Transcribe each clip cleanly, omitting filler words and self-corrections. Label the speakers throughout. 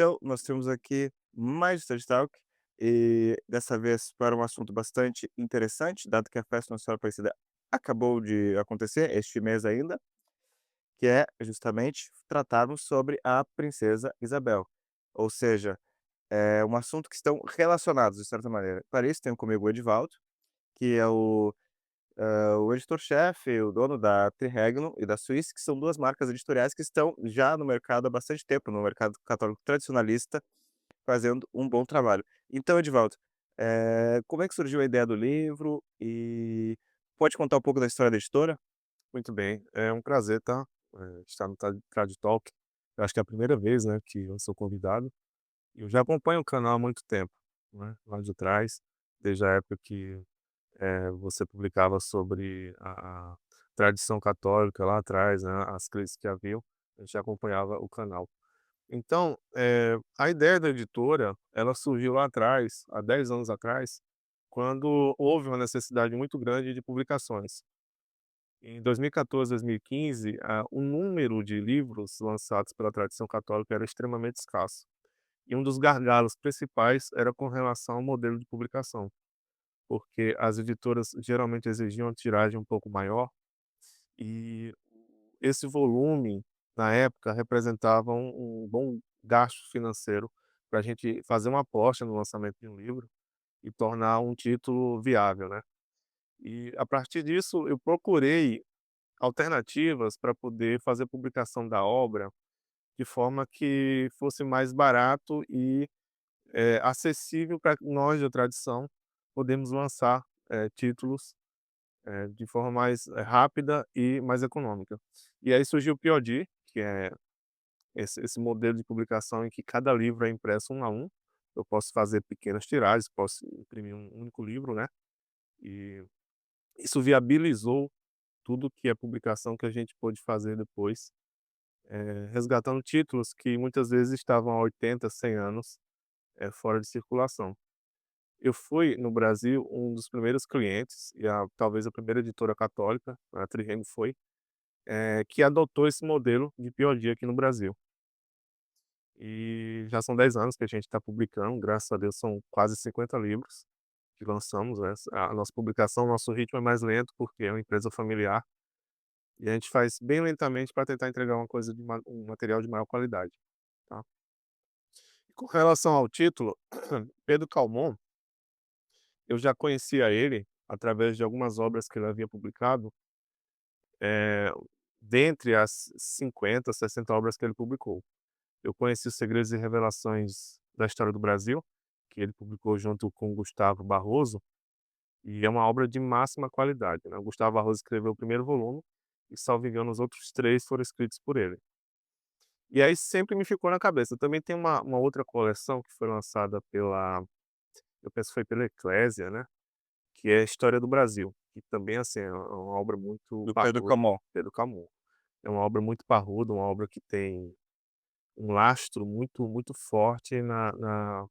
Speaker 1: Então, nós temos aqui mais TED Talk, e dessa vez para um assunto bastante interessante, dado que a Festa Nossa Senhora Aparecida acabou de acontecer, este mês ainda, que é justamente tratarmos sobre a Princesa Isabel. Ou seja, é um assunto que estão relacionados, de certa maneira. Para isso, tenho comigo o Edivaldo, que é o editor-chefe, o dono da Triregno e da Suíça, que são 2 marcas editoriais que estão já no mercado há bastante tempo, no mercado católico tradicionalista, fazendo um bom trabalho. Então, Edivaldo, como é que surgiu a ideia do livro e pode contar um pouco da história da editora?
Speaker 2: Muito bem, é um prazer, tá, estar no Trad Talk. Eu acho que é a primeira vez, né, que eu sou convidado. E eu já acompanho o canal há muito tempo, né, lá de trás, desde a época que, você publicava sobre a tradição católica lá atrás, né, as crises que haviam, a gente acompanhava o canal. Então, a ideia da editora, ela surgiu lá atrás, há 10 anos atrás, quando houve uma necessidade muito grande de publicações. Em 2014, 2015, o número de livros lançados pela tradição católica era extremamente escasso. E um dos gargalos principais era com relação ao modelo de publicação, porque as editoras geralmente exigiam uma tiragem um pouco maior e esse volume, na época, representava um bom gasto financeiro para a gente fazer uma aposta no lançamento de um livro e tornar um título viável, né. E a partir disso eu procurei alternativas para poder fazer a publicação da obra de forma que fosse mais barato e, acessível para nós da tradição podemos lançar, títulos, de forma mais, rápida e mais econômica. E aí surgiu o POD, que é esse modelo de publicação em que cada livro é impresso um a um. Eu posso fazer pequenas tiragens, posso imprimir um único livro, né, e isso viabilizou tudo que é publicação que a gente pôde fazer depois. Resgatando títulos que muitas vezes estavam há 80, 100 anos, fora de circulação. Eu fui, no Brasil, um dos primeiros clientes e talvez a primeira editora católica, a Trirengo foi, que adotou esse modelo de POD aqui no Brasil. E já são 10 anos que a gente está publicando, graças a Deus são quase 50 livros que lançamos, né. A nossa publicação, nosso ritmo é mais lento, porque é uma empresa familiar, e a gente faz bem lentamente para tentar entregar uma coisa um material de maior qualidade, tá. Com relação ao título, Pedro Calmon, eu já conhecia ele através de algumas obras que ele havia publicado, eh, dentre as 50, 60 obras que ele publicou. Eu conheci Os Segredos e Revelações da História do Brasil, que ele publicou junto com Gustavo Barroso, e é uma obra de máxima qualidade, né. O Gustavo Barroso escreveu o primeiro volume e, salvo engano, os outros 3 foram escritos por ele. E aí sempre me ficou na cabeça. Também tem uma outra coleção que foi lançada eu penso que foi pela Eclésia, né, que é a História do Brasil, que também, assim, é uma obra muito
Speaker 1: Do Pedro
Speaker 2: parruda.
Speaker 1: Camões.
Speaker 2: Pedro Camus. É uma obra muito parruda, uma obra que tem um lastro muito forte na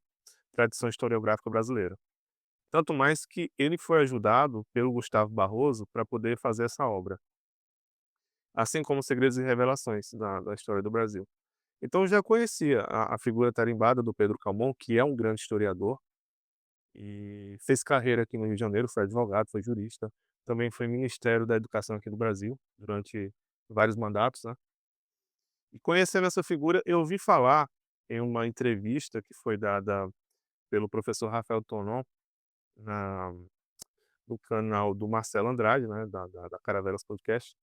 Speaker 2: tradição historiográfica brasileira. Tanto mais que ele foi ajudado pelo Gustavo Barroso para poder fazer essa obra, assim como Segredos e Revelações da História do Brasil. Então eu já conhecia a figura tarimbada do Pedro Calmon, que é um grande historiador, e fez carreira aqui no Rio de Janeiro, foi advogado, foi jurista, também foi Ministério da Educação aqui do Brasil, durante vários mandatos, né. E conhecendo essa figura, eu ouvi falar em uma entrevista que foi dada pelo professor Rafael Tonon, na no canal do Marcelo Andrade, né, da Caravelas Podcast.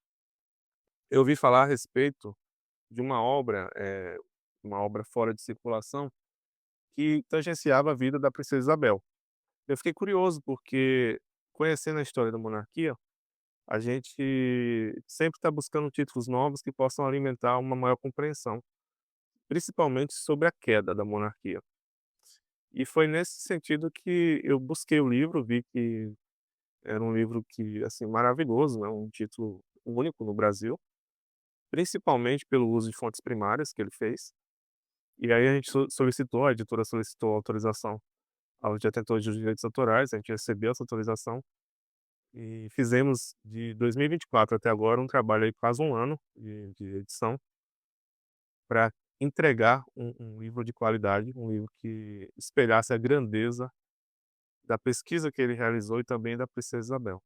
Speaker 2: Eu ouvi falar a respeito de uma obra fora de circulação, que tangenciava a vida da princesa Isabel. Eu fiquei curioso, porque conhecendo a história da monarquia, a gente sempre está buscando títulos novos que possam alimentar uma maior compreensão, principalmente sobre a queda da monarquia. E foi nesse sentido que eu busquei o livro, vi que era um livro que, assim, maravilhoso, né, um título único no Brasil, principalmente pelo uso de fontes primárias que ele fez. E aí a gente solicitou, a editora solicitou autorização aos detentores dos direitos autorais, a gente recebeu essa autorização e fizemos de 2024 até agora um trabalho aí quase um ano de edição, para entregar um livro de qualidade, um livro que espelhasse a grandeza da pesquisa que ele realizou e também da Princesa Isabel.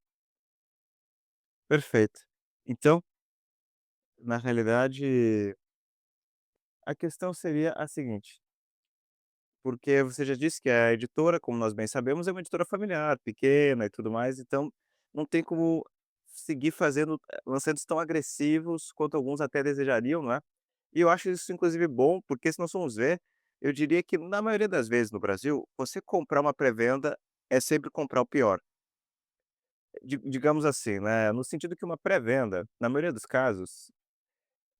Speaker 1: Perfeito. Então, na realidade, a questão seria a seguinte, porque você já disse que a editora, como nós bem sabemos, é uma editora familiar, pequena e tudo mais, então não tem como seguir fazendo, lançamentos tão agressivos quanto alguns até desejariam, não é? E eu acho isso inclusive bom, porque se nós formos ver, eu diria que na maioria das vezes no Brasil, você comprar uma pré-venda é sempre comprar o pior. Digamos assim, né, no sentido que uma pré-venda, na maioria dos casos,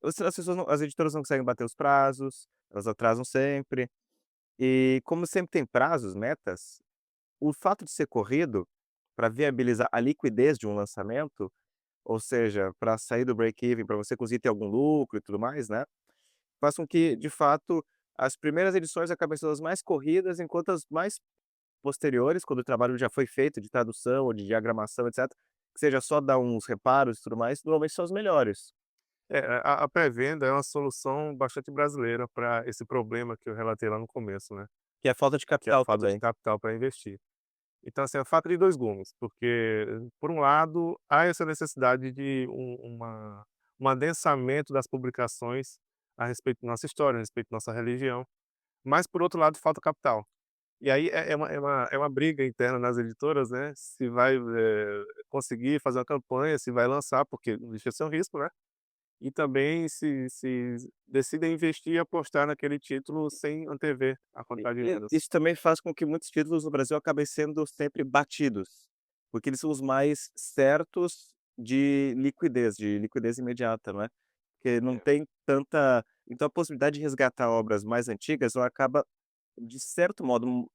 Speaker 1: as pessoas não as editoras não conseguem bater os prazos, elas atrasam sempre, e como sempre tem prazos, metas, o fato de ser corrido, para viabilizar a liquidez de um lançamento, ou seja, para sair do break-even, para você conseguir ter algum lucro e tudo mais, né, faz com que, de fato, as primeiras edições acabem sendo as mais corridas, enquanto as mais posteriores, quando o trabalho já foi feito de tradução ou de diagramação, etcétera, que seja só dar uns reparos e tudo mais, normalmente são as melhores,
Speaker 2: É, a pré-venda é uma solução bastante brasileira para esse problema que eu relatei lá no começo, né,
Speaker 1: que é falta de
Speaker 2: que é a
Speaker 1: capital
Speaker 2: falta de
Speaker 1: também.
Speaker 2: capital para investir. Então, assim, é a faca de 2 gumes, porque, por um lado, há essa necessidade de um adensamento das publicações a respeito da nossa história, a respeito da nossa religião, mas, por outro lado, falta capital. E aí é uma briga interna nas editoras, né, se vai, conseguir fazer uma campanha, se vai lançar, porque não deixa de ser um risco, né, e também se decidem investir e apostar naquele título sem antever a quantidade de
Speaker 1: E
Speaker 2: vendas.
Speaker 1: isso também faz com que muitos títulos no Brasil acabem sendo sempre batidos, porque eles são os mais certos de liquidez imediata, não é? Porque não
Speaker 2: É.
Speaker 1: tem tanta então a possibilidade de resgatar obras mais antigas, ela acaba, de certo modo,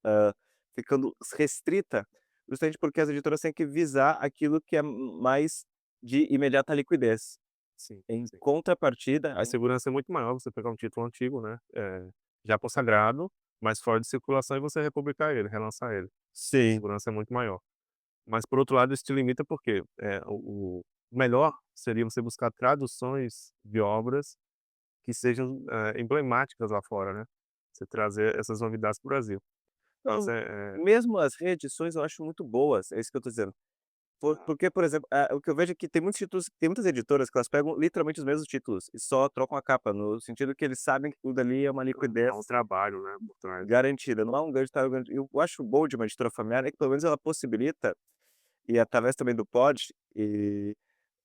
Speaker 1: ficando restrita, justamente porque as editoras têm que visar aquilo que é mais de imediata liquidez.
Speaker 2: Sim,
Speaker 1: Em
Speaker 2: sim.
Speaker 1: contrapartida
Speaker 2: A segurança é muito maior você pegar um título antigo, né, já consagrado, mas fora de circulação e você republicar ele, relançar ele. A
Speaker 1: sim.
Speaker 2: segurança é muito maior. Mas por outro lado isso te limita porque, o melhor seria você buscar traduções de obras que sejam, emblemáticas lá fora, né. Você trazer essas novidades para o Brasil. Mas
Speaker 1: Não, mesmo as reedições eu acho muito boas, é isso que eu tô dizendo. Porque, por exemplo, o que eu vejo é que tem muitas editoras que elas pegam literalmente os mesmos títulos e só trocam a capa, no sentido que eles sabem que tudo ali é uma
Speaker 2: há um
Speaker 1: liquidez
Speaker 2: trabalho, né, por trás.
Speaker 1: garantida, não há um grande trabalho eu acho bom de uma editora familiar é que pelo menos ela possibilita, e através também do pod,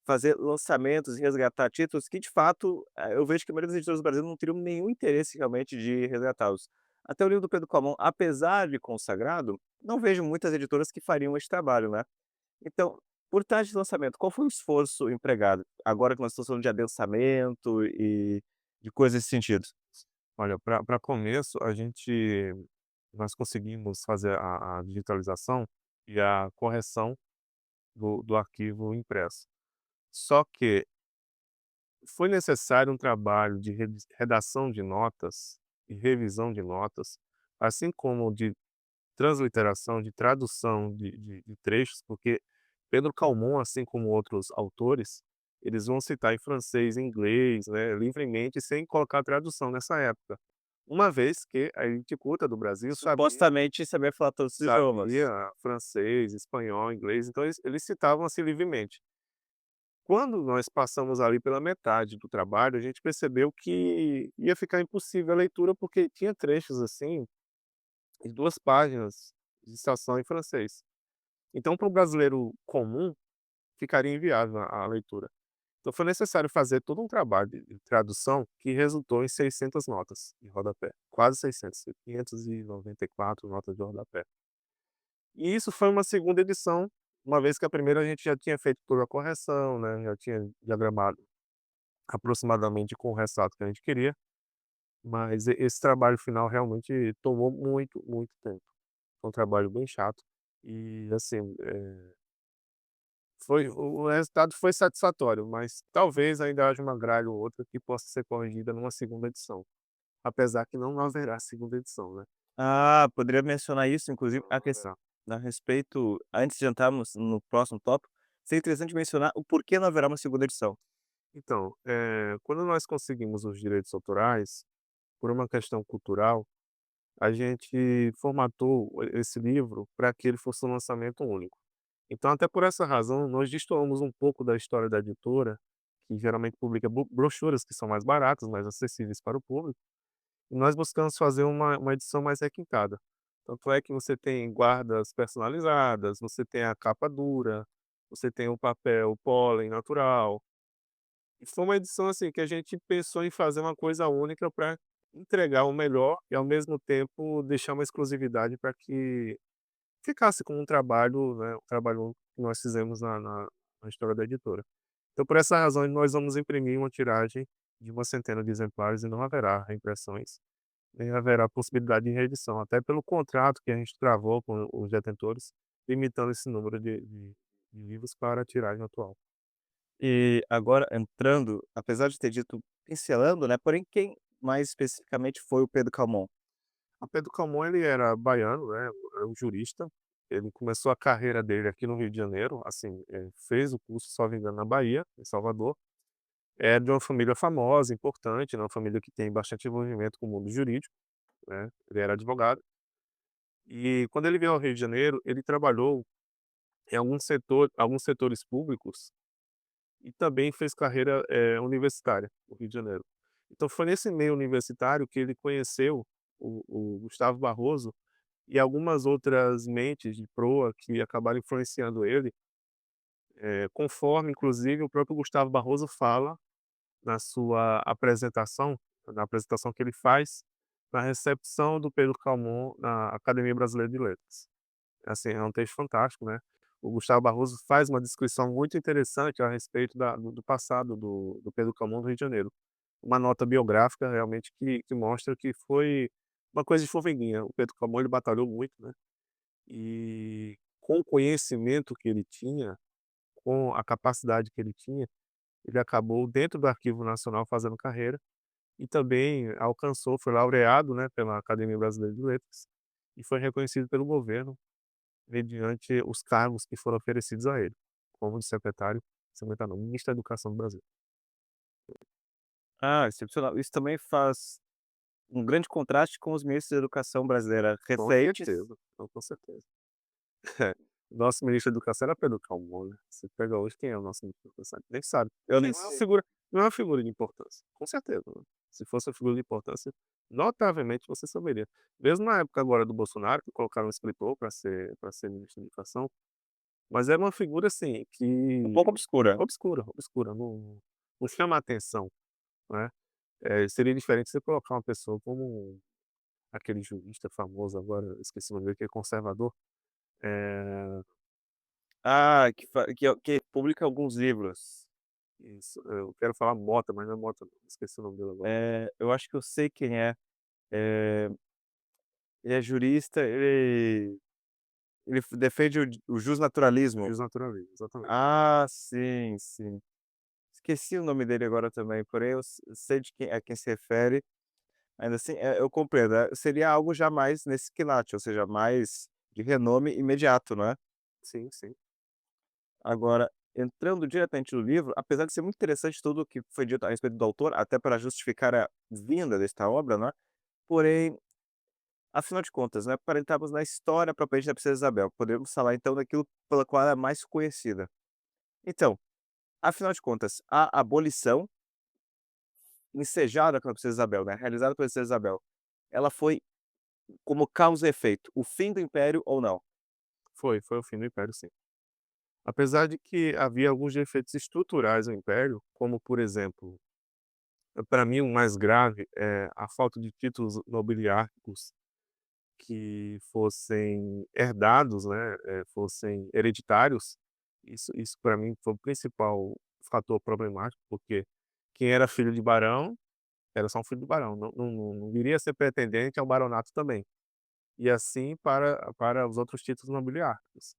Speaker 1: fazer lançamentos e resgatar títulos que de fato, eu vejo que a maioria das editoras do Brasil não teriam nenhum interesse realmente de resgatá-los. Até o livro do Pedro Calmon, apesar de consagrado, não vejo muitas editoras que fariam esse trabalho, né. Então, por trás de lançamento, qual foi o esforço empregado? Agora que nós estamos falando de adensamento e de coisas nesse sentido.
Speaker 2: Olha, para começo, nós conseguimos fazer a digitalização e a correção do arquivo impresso. Só que foi necessário um trabalho de redação de notas e revisão de notas, assim como de transliteração, de tradução de trechos, porque Pedro Calmon, assim como outros autores, eles vão citar em francês, em inglês, né, livremente, sem colocar tradução nessa época. Uma vez que a elite culta do Brasil
Speaker 1: Supostamente saber falar todos os idiomas.
Speaker 2: sabia francês, espanhol, inglês, então eles citavam, assim, livremente. Quando nós passamos ali pela metade do trabalho, a gente percebeu que ia ficar impossível a leitura, porque tinha trechos, assim, de 2 páginas de citação em francês. Então, para o brasileiro comum, ficaria inviável a leitura. Então foi necessário fazer todo um trabalho de tradução que resultou em 600 notas de rodapé, quase 600, 594 notas de rodapé. E isso foi uma segunda edição, uma vez que a primeira a gente já tinha feito toda a correção, né, já tinha diagramado aproximadamente com o resultado que a gente queria, mas esse trabalho final realmente tomou muito, muito tempo. Foi um trabalho bem chato e, assim, o resultado foi satisfatório, mas talvez ainda haja uma gralha ou outra que possa ser corrigida numa segunda edição, apesar que não haverá segunda edição, né.
Speaker 1: Ah, poderia mencionar isso, inclusive,
Speaker 2: Não haverá.
Speaker 1: a respeito antes de entrarmos no próximo tópico, seria interessante mencionar o porquê não haverá uma segunda edição.
Speaker 2: Então, quando nós conseguimos os direitos autorais, por uma questão cultural, a gente formatou esse livro para que ele fosse um lançamento único. Então, até por essa razão, nós destoamos um pouco da história da editora, que geralmente publica brochuras que são mais baratas, mais acessíveis para o público, e nós buscamos fazer uma edição mais requintada. Tanto é que você tem guardas personalizadas, você tem a capa dura, você tem o papel pólen natural. E foi uma edição, assim, que a gente pensou em fazer uma coisa única para entregar o melhor e, ao mesmo tempo, deixar uma exclusividade para que ficasse como um trabalho, né, um trabalho que nós fizemos na história da editora. Então, por essa razão, nós vamos imprimir uma tiragem de uma centena de exemplares e não haverá reimpressões, nem haverá possibilidade de reedição, até pelo contrato que a gente travou com os detentores, limitando esse número de livros para a tiragem atual.
Speaker 1: E agora entrando, apesar de ter dito pincelando, né, porém quem mais especificamente foi o Pedro Calmon?
Speaker 2: A Pedro Calmon, ele era baiano, né, é um jurista, ele começou a carreira dele aqui no Rio de Janeiro, assim, fez o curso, salvo engano, na Bahia, em Salvador. É de uma família famosa, importante, né, uma família que tem bastante envolvimento com o mundo jurídico, né, ele era advogado. E quando ele veio ao Rio de Janeiro, ele trabalhou em alguns setores públicos e também fez carreira, universitária no Rio de Janeiro. Então foi nesse meio universitário que ele conheceu o Gustavo Barroso e algumas outras mentes de proa que acabaram influenciando ele, conforme inclusive o próprio Gustavo Barroso fala na sua apresentação, na apresentação que ele faz na recepção do Pedro Calmon na Academia Brasileira de Letras. Assim, é um texto fantástico, né. O Gustavo Barroso faz uma descrição muito interessante a respeito do passado do Pedro Calmon no Rio de Janeiro. Uma nota biográfica realmente que mostra que foi uma coisa de formiguinha. O Pedro Calmon, ele batalhou muito, né, e com o conhecimento que ele tinha, com a capacidade que ele tinha, ele acabou dentro do Arquivo Nacional fazendo carreira e também alcançou, foi laureado, né, pela Academia Brasileira de Letras e foi reconhecido pelo governo mediante os cargos que foram oferecidos a ele, como de secretário não, ministro da Educação do Brasil.
Speaker 1: Ah, excepcional. Isso também faz um grande contraste com os ministros da educação brasileira
Speaker 2: Com
Speaker 1: recentes.
Speaker 2: certeza, não, com certeza. É, nosso ministro da Educação era Pedro Calmon, né. Você pega hoje, quem é o nosso ministro da Educação? Nem sabe.
Speaker 1: Eu
Speaker 2: Assim,
Speaker 1: nem sei.
Speaker 2: não é uma figura de importância, com certeza, né. Se fosse uma figura de importância, notavelmente você saberia. Mesmo na época agora do Bolsonaro, que colocaram um escritor para ser ministro da Educação, mas era uma figura, assim,
Speaker 1: Um
Speaker 2: que
Speaker 1: pouco obscura.
Speaker 2: obscura, obscura, não chama atenção, né. Seria diferente você colocar uma pessoa como aquele jurista famoso agora, eu esqueci o nome dele, que é conservador, eh
Speaker 1: Ah, que publica alguns livros.
Speaker 2: isso, eu quero falar Mota, mas não é Mota não, esqueci o nome dele agora.
Speaker 1: Eu acho que eu sei quem é. Eh, ele é jurista, ele defende o justnaturalismo.
Speaker 2: Jusnaturalismo, exatamente.
Speaker 1: Ah, sim, sim. Esqueci o nome dele agora também, porém eu sei de quem a quem se refere, ainda assim, eu compreendo, seria algo já mais nesse quilate, ou seja, mais de renome imediato, não é?
Speaker 2: Sim, sim.
Speaker 1: Agora, entrando diretamente no livro, apesar de ser muito interessante tudo o que foi dito a respeito do autor, até para justificar a vinda desta obra, né, porém, afinal de contas, né, para entrarmos na história propriamente da Princesa Isabel, podemos falar então daquilo pela qual ela é mais conhecida. Então, afinal de contas, a abolição ensejada pela Princesa Isabel, né, realizada pela Princesa Isabel, ela foi como causa e efeito, o fim do império ou não?
Speaker 2: Foi o fim do Império, sim. Apesar de que havia alguns defeitos estruturais no Império, como por exemplo, para mim o mais grave é a falta de títulos nobiliárquicos que fossem herdados, né, fossem hereditários. Isso para mim foi o principal fator problemático, porque quem era filho de barão, era só um filho de barão, não viria a ser pretendente ao baronato também. E assim para os outros títulos nobiliárquicos.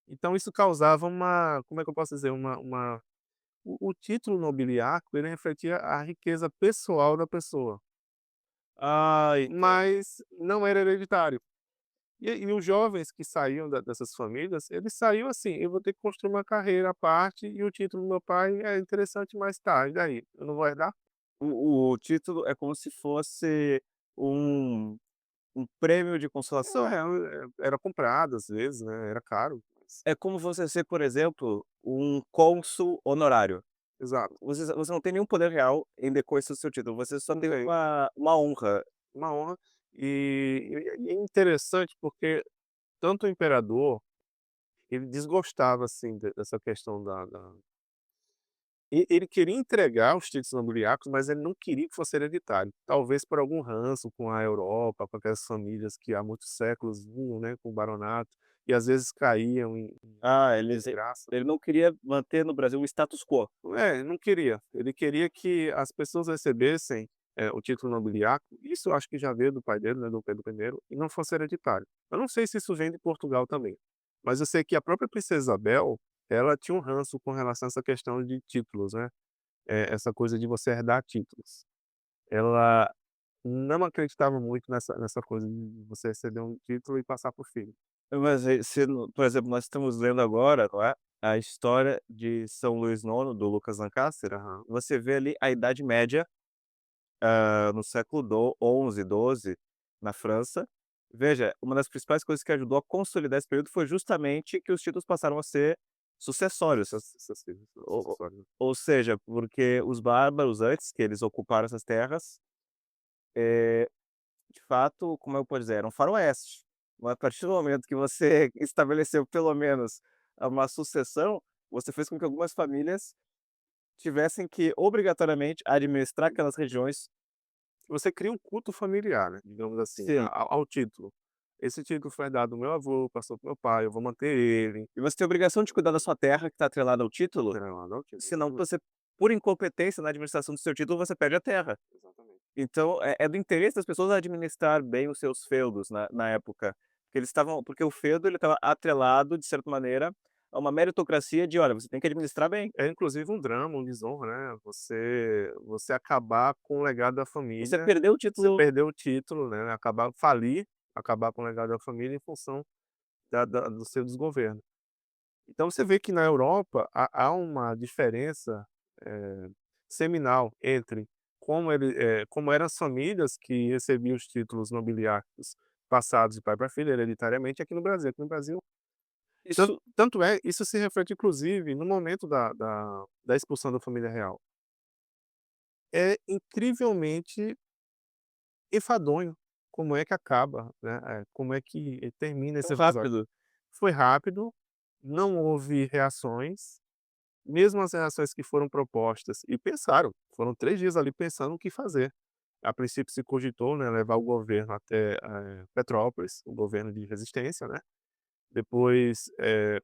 Speaker 2: Então isso causava uma, como é que eu posso dizer, uma o título nobiliárquico, ele refletia a riqueza pessoal da pessoa,
Speaker 1: Ah, entendo.
Speaker 2: mas não era hereditário. E os jovens que saíam dessas famílias, eles saíam assim: "Eu vou ter que construir uma carreira à parte e o título do meu pai é interessante, mas tá, e daí? Eu não vou herdar?".
Speaker 1: O título é como se fosse um um prêmio de consolação.
Speaker 2: Era comprado às vezes, né, era caro, mas
Speaker 1: É como você ser, por exemplo, um cônsul honorário.
Speaker 2: exato,
Speaker 1: Você não tem nenhum poder real em decorrência do seu título, você só
Speaker 2: não
Speaker 1: tem
Speaker 2: tem.
Speaker 1: uma honra.
Speaker 2: Uma honra, e é interessante porque tanto o imperador, ele desgostava, assim, de dessa questão da ele queria entregar os títulos nobiliários, mas ele não queria que fosse hereditário. Talvez por algum ranço com a Europa, com aquelas famílias que há muitos séculos vinham, né, com o baronato, e às vezes caíam em
Speaker 1: Ah,
Speaker 2: desgraça.
Speaker 1: ele não queria manter no Brasil o status quo.
Speaker 2: É, não queria. Ele queria que as pessoas recebessem, o título nobiliário. Isso eu acho que já veio do pai dele, né, do Pedro I, e não fosse hereditário. Eu não sei se isso vem de Portugal também, mas eu sei que a própria princesa Isabel, ela tinha um ranço com relação a essa questão de títulos, né, essa coisa de você herdar títulos. Ela não acreditava muito nessa coisa de você receber um título e passar para o filho.
Speaker 1: Mas aí se no por exemplo, nós estamos lendo agora, não é, a história de São Luís IX, do Lucas Lancaster,
Speaker 2: Aham.
Speaker 1: você vê ali a Idade Média, no século do 11, 12, na França. Veja, uma das principais coisas que ajudou a consolidar esse período foi justamente que os títulos passaram a ser sucessórios. Ou
Speaker 2: Sucessório.
Speaker 1: ou seja, porque os bárbaros antes, que eles ocuparam essas terras, de fato, como eu posso dizer, era um faroeste. Mas a partir do momento que você estabeleceu pelo menos uma sucessão, você fez com que algumas famílias tivessem que obrigatoriamente administrar aquelas regiões.
Speaker 2: Você cria um culto familiar, né, digamos assim,
Speaker 1: Sim,
Speaker 2: ao título. Esse título foi dado do meu avô, passou para meu pai, eu vou manter ele,
Speaker 1: e você tem a obrigação de cuidar da sua terra que está atrelada ao título,
Speaker 2: atrelado ao título,
Speaker 1: senão
Speaker 2: exatamente,
Speaker 1: você, por incompetência na administração do seu título, você perde a terra.
Speaker 2: exatamente.
Speaker 1: Então é do interesse das pessoas administrar bem os seus feudos na época, porque o feudo ele estava atrelado, de certa maneira, a uma meritocracia de: "Olha, você tem que administrar bem".
Speaker 2: É inclusive um drama, um desonra, né, você acabar com o legado da
Speaker 1: Você
Speaker 2: família,
Speaker 1: perdeu o
Speaker 2: você
Speaker 1: título.
Speaker 2: perder o título, né, acabar com o legado da família em função da do seu desgoverno. Então você vê que na Europa há uma diferença, eh, seminal entre como eram as famílias que recebiam os títulos nobiliários passados de pai para filho hereditariamente aqui no Brasil. Aqui no Brasil,
Speaker 1: Isso
Speaker 2: tanto é, isso se reflete inclusive no momento da expulsão da família real. É incrivelmente enfadonho como é que acaba, né, como é que termina
Speaker 1: tão
Speaker 2: esse episódio.
Speaker 1: rápido.
Speaker 2: Foi rápido, não houve reações. Mesmo as reações que foram propostas e pensaram, foram 3 dias ali pensando o que fazer. A princípio se cogitou, né, levar o governo até, Petrópolis, o governo de resistência, né. Depois,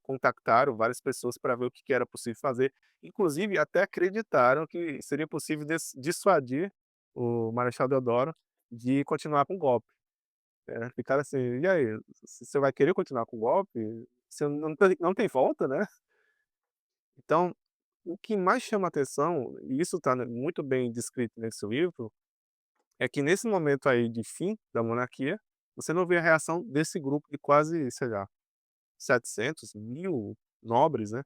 Speaker 2: contactaram várias pessoas para ver o que que era possível fazer, inclusive até acreditaram que seria possível dissuadir o Marechal Deodoro de continuar com o golpe. Ficaram assim: "E aí, você vai querer continuar com o golpe? Você não tem volta, né?". Então, o que mais chama atenção, e isso está muito bem descrito nesse livro, é que nesse momento aí de fim da monarquia, você não vê a reação desse grupo de quase, sei lá, 700.000 nobres, né,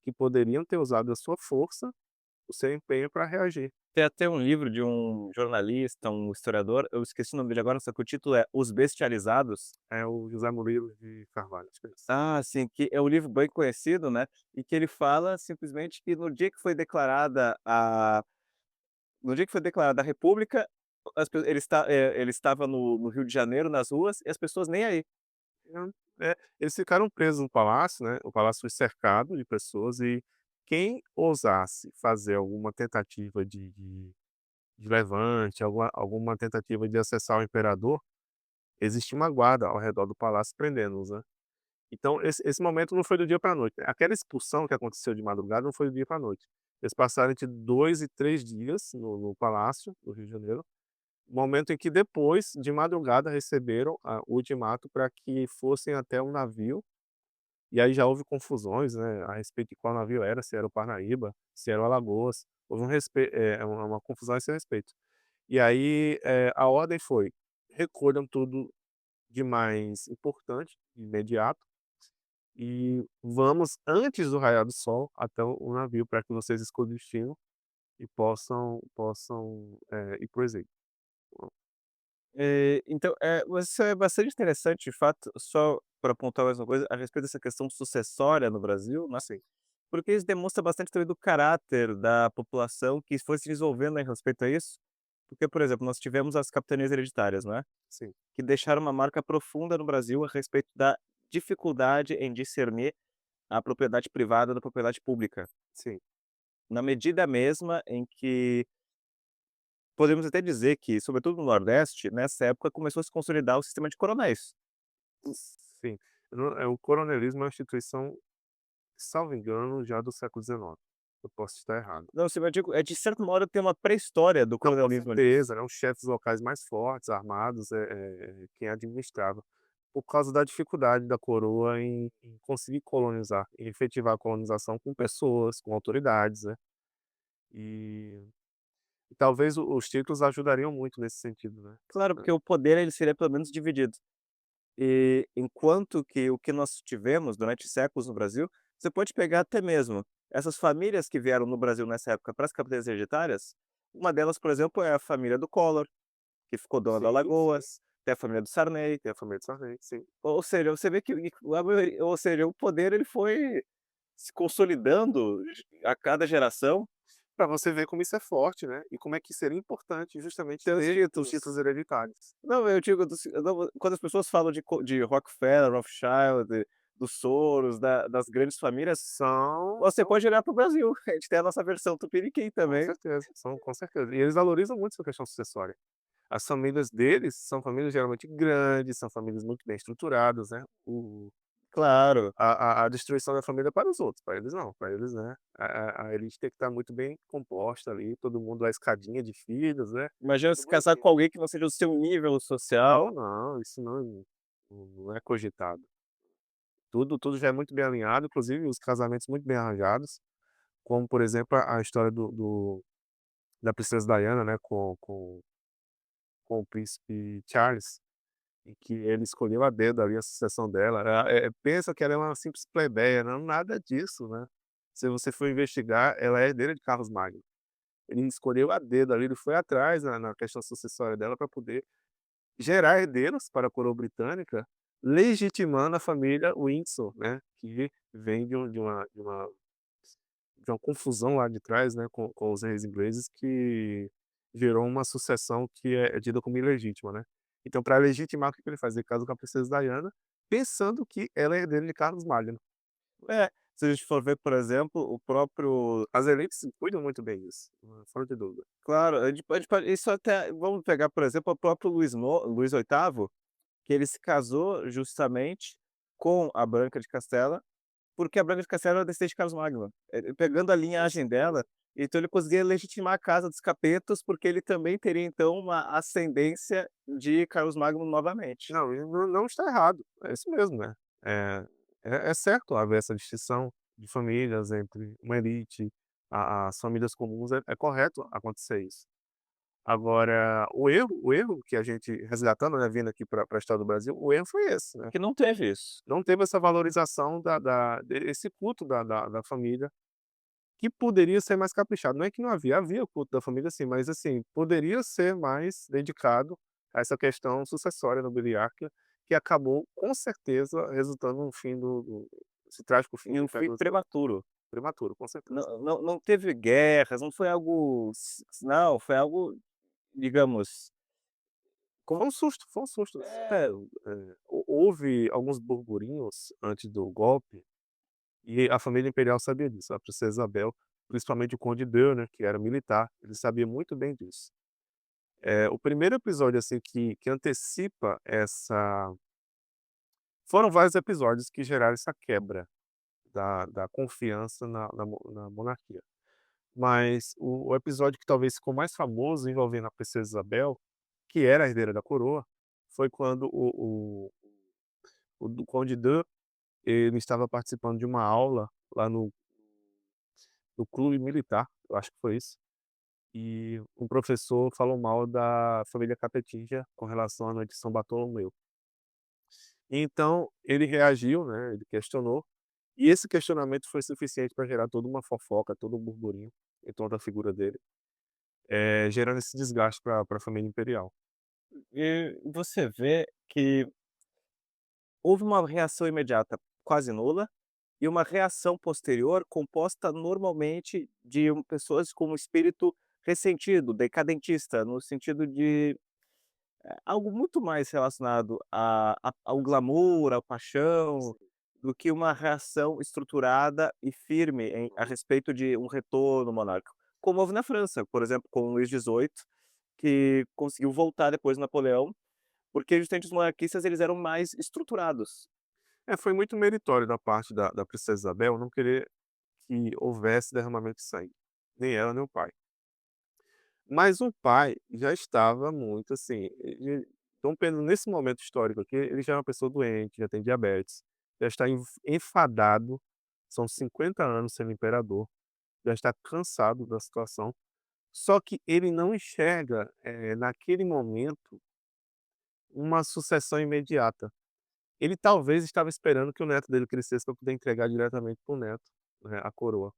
Speaker 2: que poderiam ter usado a sua força, o seu empenho para reagir.
Speaker 1: Tem até um livro de um jornalista, um historiador, eu esqueci o nome dele agora, só que o título é Os Bestializados.
Speaker 2: É o José Murilo de Carvalho, acho que é isso.
Speaker 1: Ah, sim, que é um livro bem conhecido, né, e que ele fala simplesmente que no dia que foi declarada a república, ele estava no Rio de Janeiro, nas ruas, e as pessoas nem aí.
Speaker 2: Então, eles ficaram presos no palácio, né, o palácio foi cercado de pessoas e quem ousasse fazer alguma tentativa de levante, alguma tentativa de acessar o imperador, existia uma guarda ao redor do palácio prendendo-os, né. Então esse momento não foi do dia para a noite, né. Aquela expulsão que aconteceu de madrugada não foi do dia para a noite. Eles passaram entre 2 e 3 dias no palácio do Rio de Janeiro, momento em que depois, de madrugada, receberam o ultimato para que fossem até um navio, e aí já houve confusões, né, a respeito de qual navio era, se era o Parnaíba, se era o Alagoas, houve uma confusão a esse respeito. E aí, a ordem foi: recolham tudo de mais importante, de imediato, e vamos antes do raiar do sol até o navio para que vocês escolham o destino, e possam ir por exemplo.
Speaker 1: Então, mas isso é bastante interessante, de fato, só para apontar mais uma coisa, a respeito dessa questão sucessória no Brasil, né,
Speaker 2: Sim,
Speaker 1: porque isso demonstra bastante também do caráter da população que foi se desenvolvendo em respeito a isso. Porque, por exemplo, nós tivemos as capitanias hereditárias, né,
Speaker 2: sim,
Speaker 1: que deixaram uma marca profunda no Brasil a respeito da dificuldade em discernir a propriedade privada da propriedade pública.
Speaker 2: sim.
Speaker 1: Na medida mesma em que podemos até dizer que, sobretudo no Nordeste, nessa época começou a se consolidar o sistema de coronéis.
Speaker 2: Sim. O coronelismo é uma instituição, salvo engano, já do século XIX. Eu posso estar errado.
Speaker 1: Não, assim, eu digo, de certo modo tem uma pré-história do
Speaker 2: Não, com
Speaker 1: coronelismo ali.
Speaker 2: certeza, né, os chefes locais mais fortes, armados, quem administrava, por causa da dificuldade da coroa em conseguir colonizar, em efetivar a colonização com pessoas, com autoridades, né. E e talvez os títulos ajudariam muito nesse sentido, né.
Speaker 1: Claro, porque o poder ele seria pelo menos dividido. E enquanto que o que nós tivemos durante séculos no Brasil, você pode pegar até mesmo essas famílias que vieram no Brasil nessa época para as capitanias hereditárias, uma delas, por exemplo, é a família do Collor, que ficou dona do
Speaker 2: Sim, sim.
Speaker 1: Alagoas, tem a família do Sarney,
Speaker 2: Tem a família de Sarney, sim.
Speaker 1: ou seja, você vê que a maioria, ou seja, o poder ele foi se consolidando a cada geração.
Speaker 2: Pra você ver como isso é forte, né, e como é que seria importante justamente
Speaker 1: Ter os
Speaker 2: ter os
Speaker 1: títulos.
Speaker 2: títulos hereditários.
Speaker 1: Não, eu digo não, quando as pessoas falam de Rockefeller, Rothschild, dos Soros, das grandes famílias, você
Speaker 2: São
Speaker 1: pode olhar para o Brasil, a gente tem a nossa versão tupiniquim
Speaker 2: com
Speaker 1: também.
Speaker 2: certeza, são com certeza. E eles valorizam muito essa questão sucessória. As famílias deles são famílias geralmente grandes, são famílias muito bem estruturadas, né.
Speaker 1: Claro,
Speaker 2: A destruição da família é para os outros, para eles não, para eles, né, a elite tem que estar muito bem composta ali, todo mundo a escadinha de filhos, né,
Speaker 1: imagina
Speaker 2: tudo
Speaker 1: se casar
Speaker 2: bonitinho.
Speaker 1: com alguém que não seja do seu nível social.
Speaker 2: Não, não, isso não é cogitado. Tudo já é muito bem alinhado, inclusive os casamentos muito bem arranjados, como por exemplo a história do da princesa Diana, né, com o príncipe Charles, em que ele escolheu a dedo ali a sucessão dela, pensa que ela é uma simples plebeia, não, nada disso, né. Se você for investigar, ela é herdeira de Carlos Magno. Ele escolheu a dedo ali, ele foi atrás na questão sucessória dela para poder gerar herdeiros para a coroa britânica, legitimando a família Windsor, né, que vem de uma confusão lá de trás, né, com os reis ingleses, que gerou uma sucessão que é dita como ilegítima, né. Então, para legitimar, o que que ele faz? Ele casa com a princesa Diana, pensando que ela é herdeira de Carlos Magno.
Speaker 1: É, se a gente for ver, por exemplo, o próprio,
Speaker 2: As elites cuidam muito bem disso, fora de dúvida.
Speaker 1: claro, a gente pode isso até vamos pegar, por exemplo, o próprio Luís VIII, que ele se casou justamente com a Branca de Castela. Porque a Branca de Castelo era descendente de Carlos Magno. Pegando a
Speaker 2: Com
Speaker 1: linhagem
Speaker 2: certeza.
Speaker 1: dela, então ele conseguia legitimar a casa dos Capetos, porque ele também teria então uma ascendência de Carlos Magno novamente.
Speaker 2: Não, e não está errado, é isso mesmo, né. É é certo haver essa distinção de famílias entre uma elite, a as famílias comuns, é correto acontecer isso. Agora, o erro que a gente resgatando, né, vindo aqui para a história do Brasil, o erro foi esse, né.
Speaker 1: Que não teve isso.
Speaker 2: Não teve essa valorização esse culto da família, que poderia ser mais caprichado. Não é que não havia, havia o culto da família sim, mas assim, poderia ser mais dedicado a essa questão sucessória nobiliárquica, que acabou com certeza resultando no fim esse trágico fim
Speaker 1: E
Speaker 2: do
Speaker 1: um fim
Speaker 2: Império Brasileiro.
Speaker 1: prematuro.
Speaker 2: Prematuro, com certeza.
Speaker 1: Não teve guerras, não foi algo não, foi algo, digamos, como
Speaker 2: Foi um susto.
Speaker 1: é,
Speaker 2: Houve alguns burburinhos antes do golpe, e a família imperial sabia disso, a princesa Isabel, principalmente o conde Dörner, que era militar, ele sabia muito bem disso. O primeiro episódio, assim, que antecipa essa foram vários episódios que geraram essa quebra da confiança na monarquia. Mas o episódio que talvez ficou mais famoso envolvendo a princesa Isabel, que era a herdeira da coroa, foi quando o conde Dan, ele estava participando de uma aula lá no clube militar, eu acho que foi isso, e um professor falou mal da família Capetinga com relação à noite de São Bartolomeu. Então ele reagiu, né, ele questionou, e esse questionamento foi suficiente para gerar toda uma fofoca, todo um burburinho em torno da figura dele, gerando esse desgaste para a família imperial.
Speaker 1: E você vê que houve uma reação imediata quase nula e uma reação posterior composta normalmente de pessoas com um espírito ressentido, decadentista, no sentido de algo muito mais relacionado ao glamour, à paixão,
Speaker 2: Sim.
Speaker 1: do que uma reação estruturada e firme a
Speaker 2: Uhum.
Speaker 1: respeito de um retorno monárquico. Como houve na França, por exemplo, com Luís XVIII, que conseguiu voltar depois de Napoleão, porque justamente os monarquistas eles eram mais estruturados.
Speaker 2: Foi muito meritório da parte da princesa Isabel não querer que houvesse derramamento de sangue, nem ela nem o pai. Mas o pai já estava muito assim, Dom Pedro nesse momento histórico aqui, ele já é uma pessoa doente, já tem diabetes, já está enfadado, são 50 anos sendo imperador, já está cansado da situação, só que ele não enxerga, naquele momento, uma sucessão imediata. Ele talvez estava esperando que o neto dele crescesse para poder entregar diretamente para o neto, né, a coroa.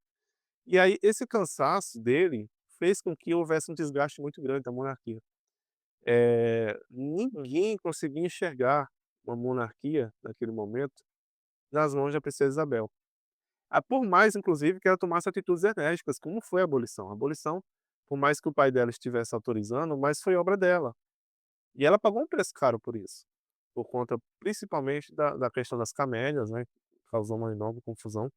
Speaker 2: E aí esse cansaço dele fez com que houvesse um desgaste muito grande da monarquia.
Speaker 1: Hum.
Speaker 2: Ninguém conseguia enxergar uma monarquia, naquele momento, nas mãos da princesa Isabel. Por mais inclusive que ela tomasse atitudes enérgicas, como foi a abolição. A abolição, por mais que o pai dela estivesse autorizando, mas foi obra dela. E ela pagou um preço caro por isso, por conta principalmente da questão das camélias, né, que causou uma enorme confusão,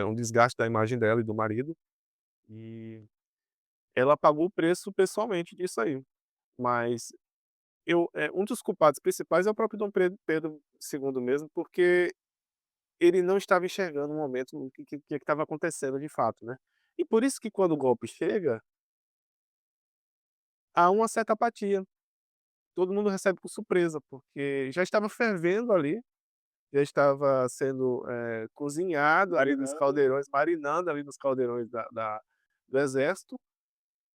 Speaker 2: um desgaste da imagem dela e do marido, e ela pagou o preço pessoalmente disso aí. Mas um dos culpados principais é o próprio Dom Pedro II mesmo, porque ele não estava enxergando o momento, o que estava acontecendo de fato, né. E por isso que quando o golpe chega, há uma certa apatia, todo mundo recebe por surpresa, porque já estava fervendo ali, já estava sendo, cozinhado ali nos
Speaker 1: Marinando.
Speaker 2: caldeirões, marinando ali nos caldeirões do exército,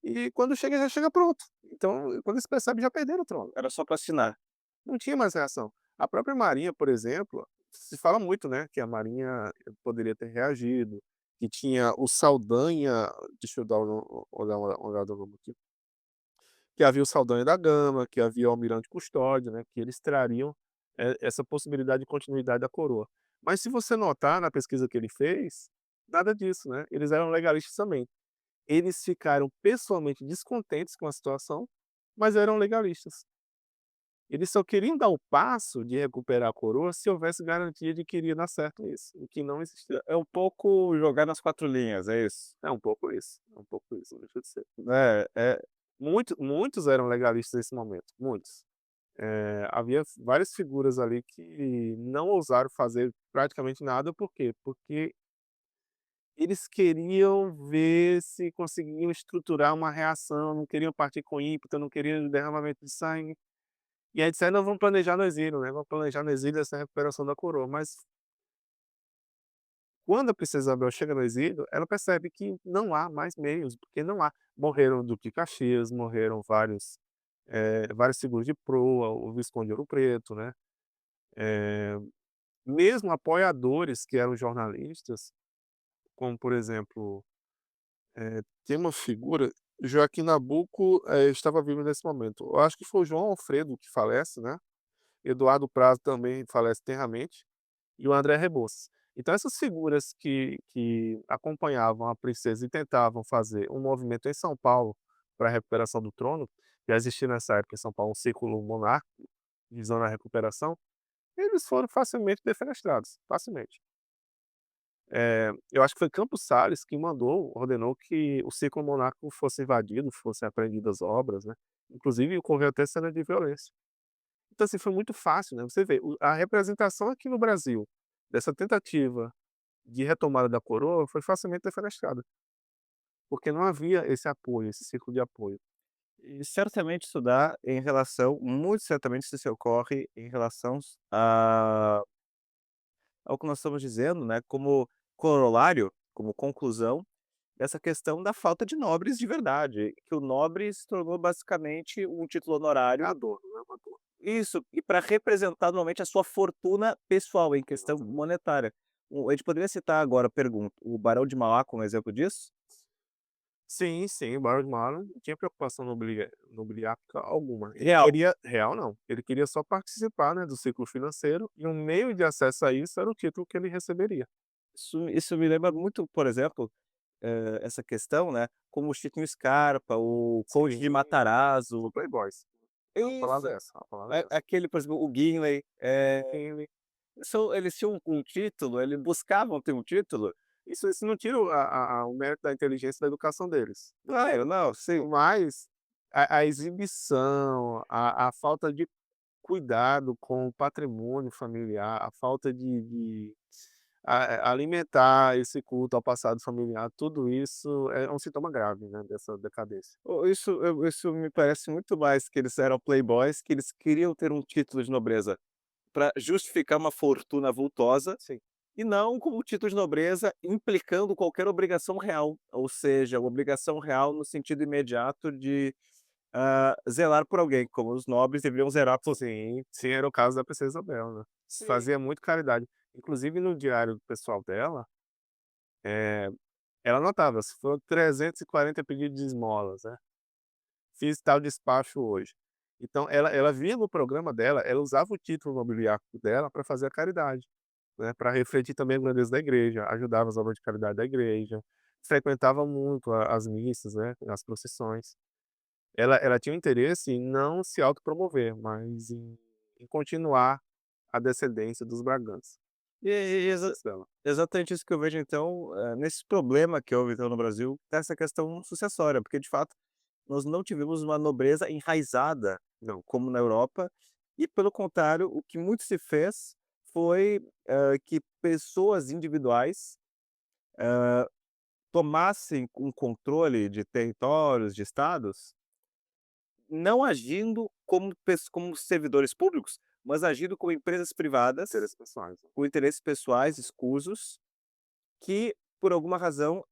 Speaker 2: e quando chega, já chega pronto. Então, quando eles percebem, já perderam o trono.
Speaker 1: Era só para assinar.
Speaker 2: Não tinha mais reação. A própria Marinha, por exemplo, se fala muito, né, que a Marinha poderia ter reagido, que tinha o Saldanha, deixa eu dar uma olhada no nome aqui, que havia o Saldanha da Gama, que havia o Almirante Custódio, né, que eles trariam, essa possibilidade de continuidade da coroa. Mas se você notar na pesquisa que ele fez, nada disso, né, eles eram legalistas também. Eles ficaram pessoalmente descontentes com a situação, mas eram legalistas. Eles só queriam dar o passo de recuperar a coroa se houvesse garantia de que iria dar certo isso, o que não existia.
Speaker 1: É um pouco jogar nas 4 linhas, é isso?
Speaker 2: É um pouco isso, não deixa de ser.
Speaker 1: É,
Speaker 2: Muitos eram legalistas nesse momento, muitos. Havia várias figuras ali que não ousaram fazer praticamente nada, por quê? Porque eles queriam ver se conseguiam estruturar uma reação, não queriam partir com ímpeto, não queriam derramamento de sangue. E aí disseram: "Não, vamos planejar no exílio, né, vamos planejar no exílio essa recuperação da coroa", mas quando a princesa Isabel chega no exílio, ela percebe que não há mais meios, porque não há. Morreram o duque de Caxias, morreram vários figuras de proa, o visconde de Ouro Preto, né, eh, mesmo apoiadores que eram jornalistas, como por exemplo, tem uma figura, Joaquim Nabuco, estava vivo nesse momento. Eu acho que foi o João Alfredo que falece, né, Eduardo Prado também falece tenramente, e o André Rebouças. Então essas figuras que acompanhavam a princesa e tentavam fazer um movimento em São Paulo para a recuperação do trono, já existia nessa época em São Paulo um círculo monárquico visando a recuperação, eles foram facilmente defenestrados, facilmente. Eu acho que foi Campos Sales que ordenou que o círculo monárquico fosse invadido, fossem apreendidas obras, né, inclusive ocorreu até cena de violência. Então, assim, foi muito fácil, né, você vê, a representação aqui no Brasil, dessa tentativa de retomada da coroa foi facilmente defenestrada, porque não havia esse apoio, esse círculo de apoio.
Speaker 1: e certamente isso dá em relação muito certamente isso se ocorre em relação ao que nós estamos dizendo, né, como corolário, como conclusão dessa questão da falta de nobres de verdade, que o nobre se tornou basicamente um título
Speaker 2: É
Speaker 1: honorário.
Speaker 2: a dor, não é uma dor.
Speaker 1: Isso, e para representar normalmente a sua fortuna pessoal em questão
Speaker 2: Exatamente.
Speaker 1: monetária. A gente poderia citar agora, pergunto, o Barão de Mauá como exemplo disso?
Speaker 2: Sim, sim, o Barão de Mauá não tinha preocupação nobiliárquica alguma. Ele
Speaker 1: Real.
Speaker 2: queria real não, ele queria só participar, né, do ciclo financeiro e o meio de acesso a isso era o título que ele receberia.
Speaker 1: Isso me lembra muito, por exemplo, essa questão, né, como o Chiquinho Scarpa, o Conde de
Speaker 2: Sim, são
Speaker 1: Matarazzo.
Speaker 2: playboys. A palavra
Speaker 1: Isso.
Speaker 2: é essa, a palavra é essa.
Speaker 1: Aquele, por exemplo, o Gimli,
Speaker 2: Ele
Speaker 1: eles tinham um título, eles buscavam ter um título.
Speaker 2: isso não tira o mérito da inteligência e da educação deles, não
Speaker 1: Claro,
Speaker 2: tira.
Speaker 1: não, sim.
Speaker 2: Mas a exibição, a falta de cuidado com o patrimônio familiar, a falta de alimentar esse culto ao passado familiar, tudo isso é um sintoma grave, né, dessa decadência.
Speaker 1: Isso me parece muito mais que eles eram playboys, que eles queriam ter um título de nobreza para justificar uma fortuna vultosa,
Speaker 2: Sim,
Speaker 1: e não como título de nobreza implicando qualquer obrigação real, ou seja, uma obrigação real no sentido imediato de, zelar por alguém, como os nobres deveriam zelar por.
Speaker 2: sim, sim, era o caso da princesa Isabel, né.
Speaker 1: Sim.
Speaker 2: Fazia muito caridade. Inclusive no diário pessoal dela, eh, ela anotava, se foram 340 pedidos de esmolas, né. Fiz tal despacho hoje. Então ela via no programa dela, ela usava o título nobiliárquico dela para fazer a caridade, né, pra refletir também a grandeza da igreja, ajudava as obras de caridade da igreja, frequentava muito as missas, né, as procissões. Ela tinha um interesse em não se autopromover, mas em continuar a descendência dos Bragança.
Speaker 1: E
Speaker 2: Interesse dela.
Speaker 1: exatamente isso que eu vejo então, nesse problema que houve então no Brasil, dessa questão sucessória, porque de fato nós não tivemos uma nobreza enraizada,
Speaker 2: Não,
Speaker 1: como na Europa, e pelo contrário, o que muito se fez foi, que pessoas individuais tomassem um controle de territórios, de estados, não agindo como servidores públicos, mas agindo como empresas privadas,
Speaker 2: interesses pessoais, né.
Speaker 1: com interesses pessoais escusos, que, por alguma razão,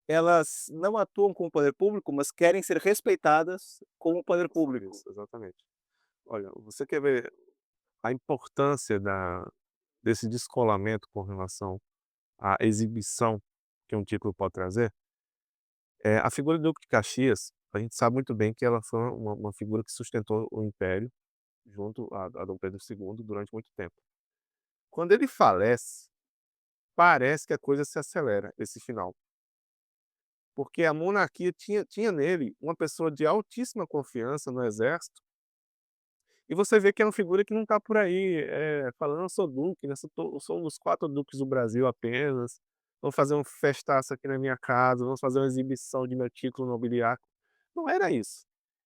Speaker 1: elas não atuam com o poder público, mas querem ser respeitadas como o poder público.
Speaker 2: Isso, exatamente. Olha, você quer ver a importância desse descolamento com relação à exibição que um título pode trazer? A figura do Duque de Caxias, a gente sabe muito bem que ela foi uma figura que sustentou o império junto a Dom Pedro II durante muito tempo. Quando ele falece, parece que a coisa se acelera, esse final, porque a monarquia tinha nele uma pessoa de altíssima confiança no exército, e você vê que é uma figura que não está por aí, falando: "Eu sou duque, né, sou um dos 4 duques do Brasil apenas, vou fazer um festaço aqui na minha casa, vamos fazer uma exibição de meu título nobiliário". Não era isso.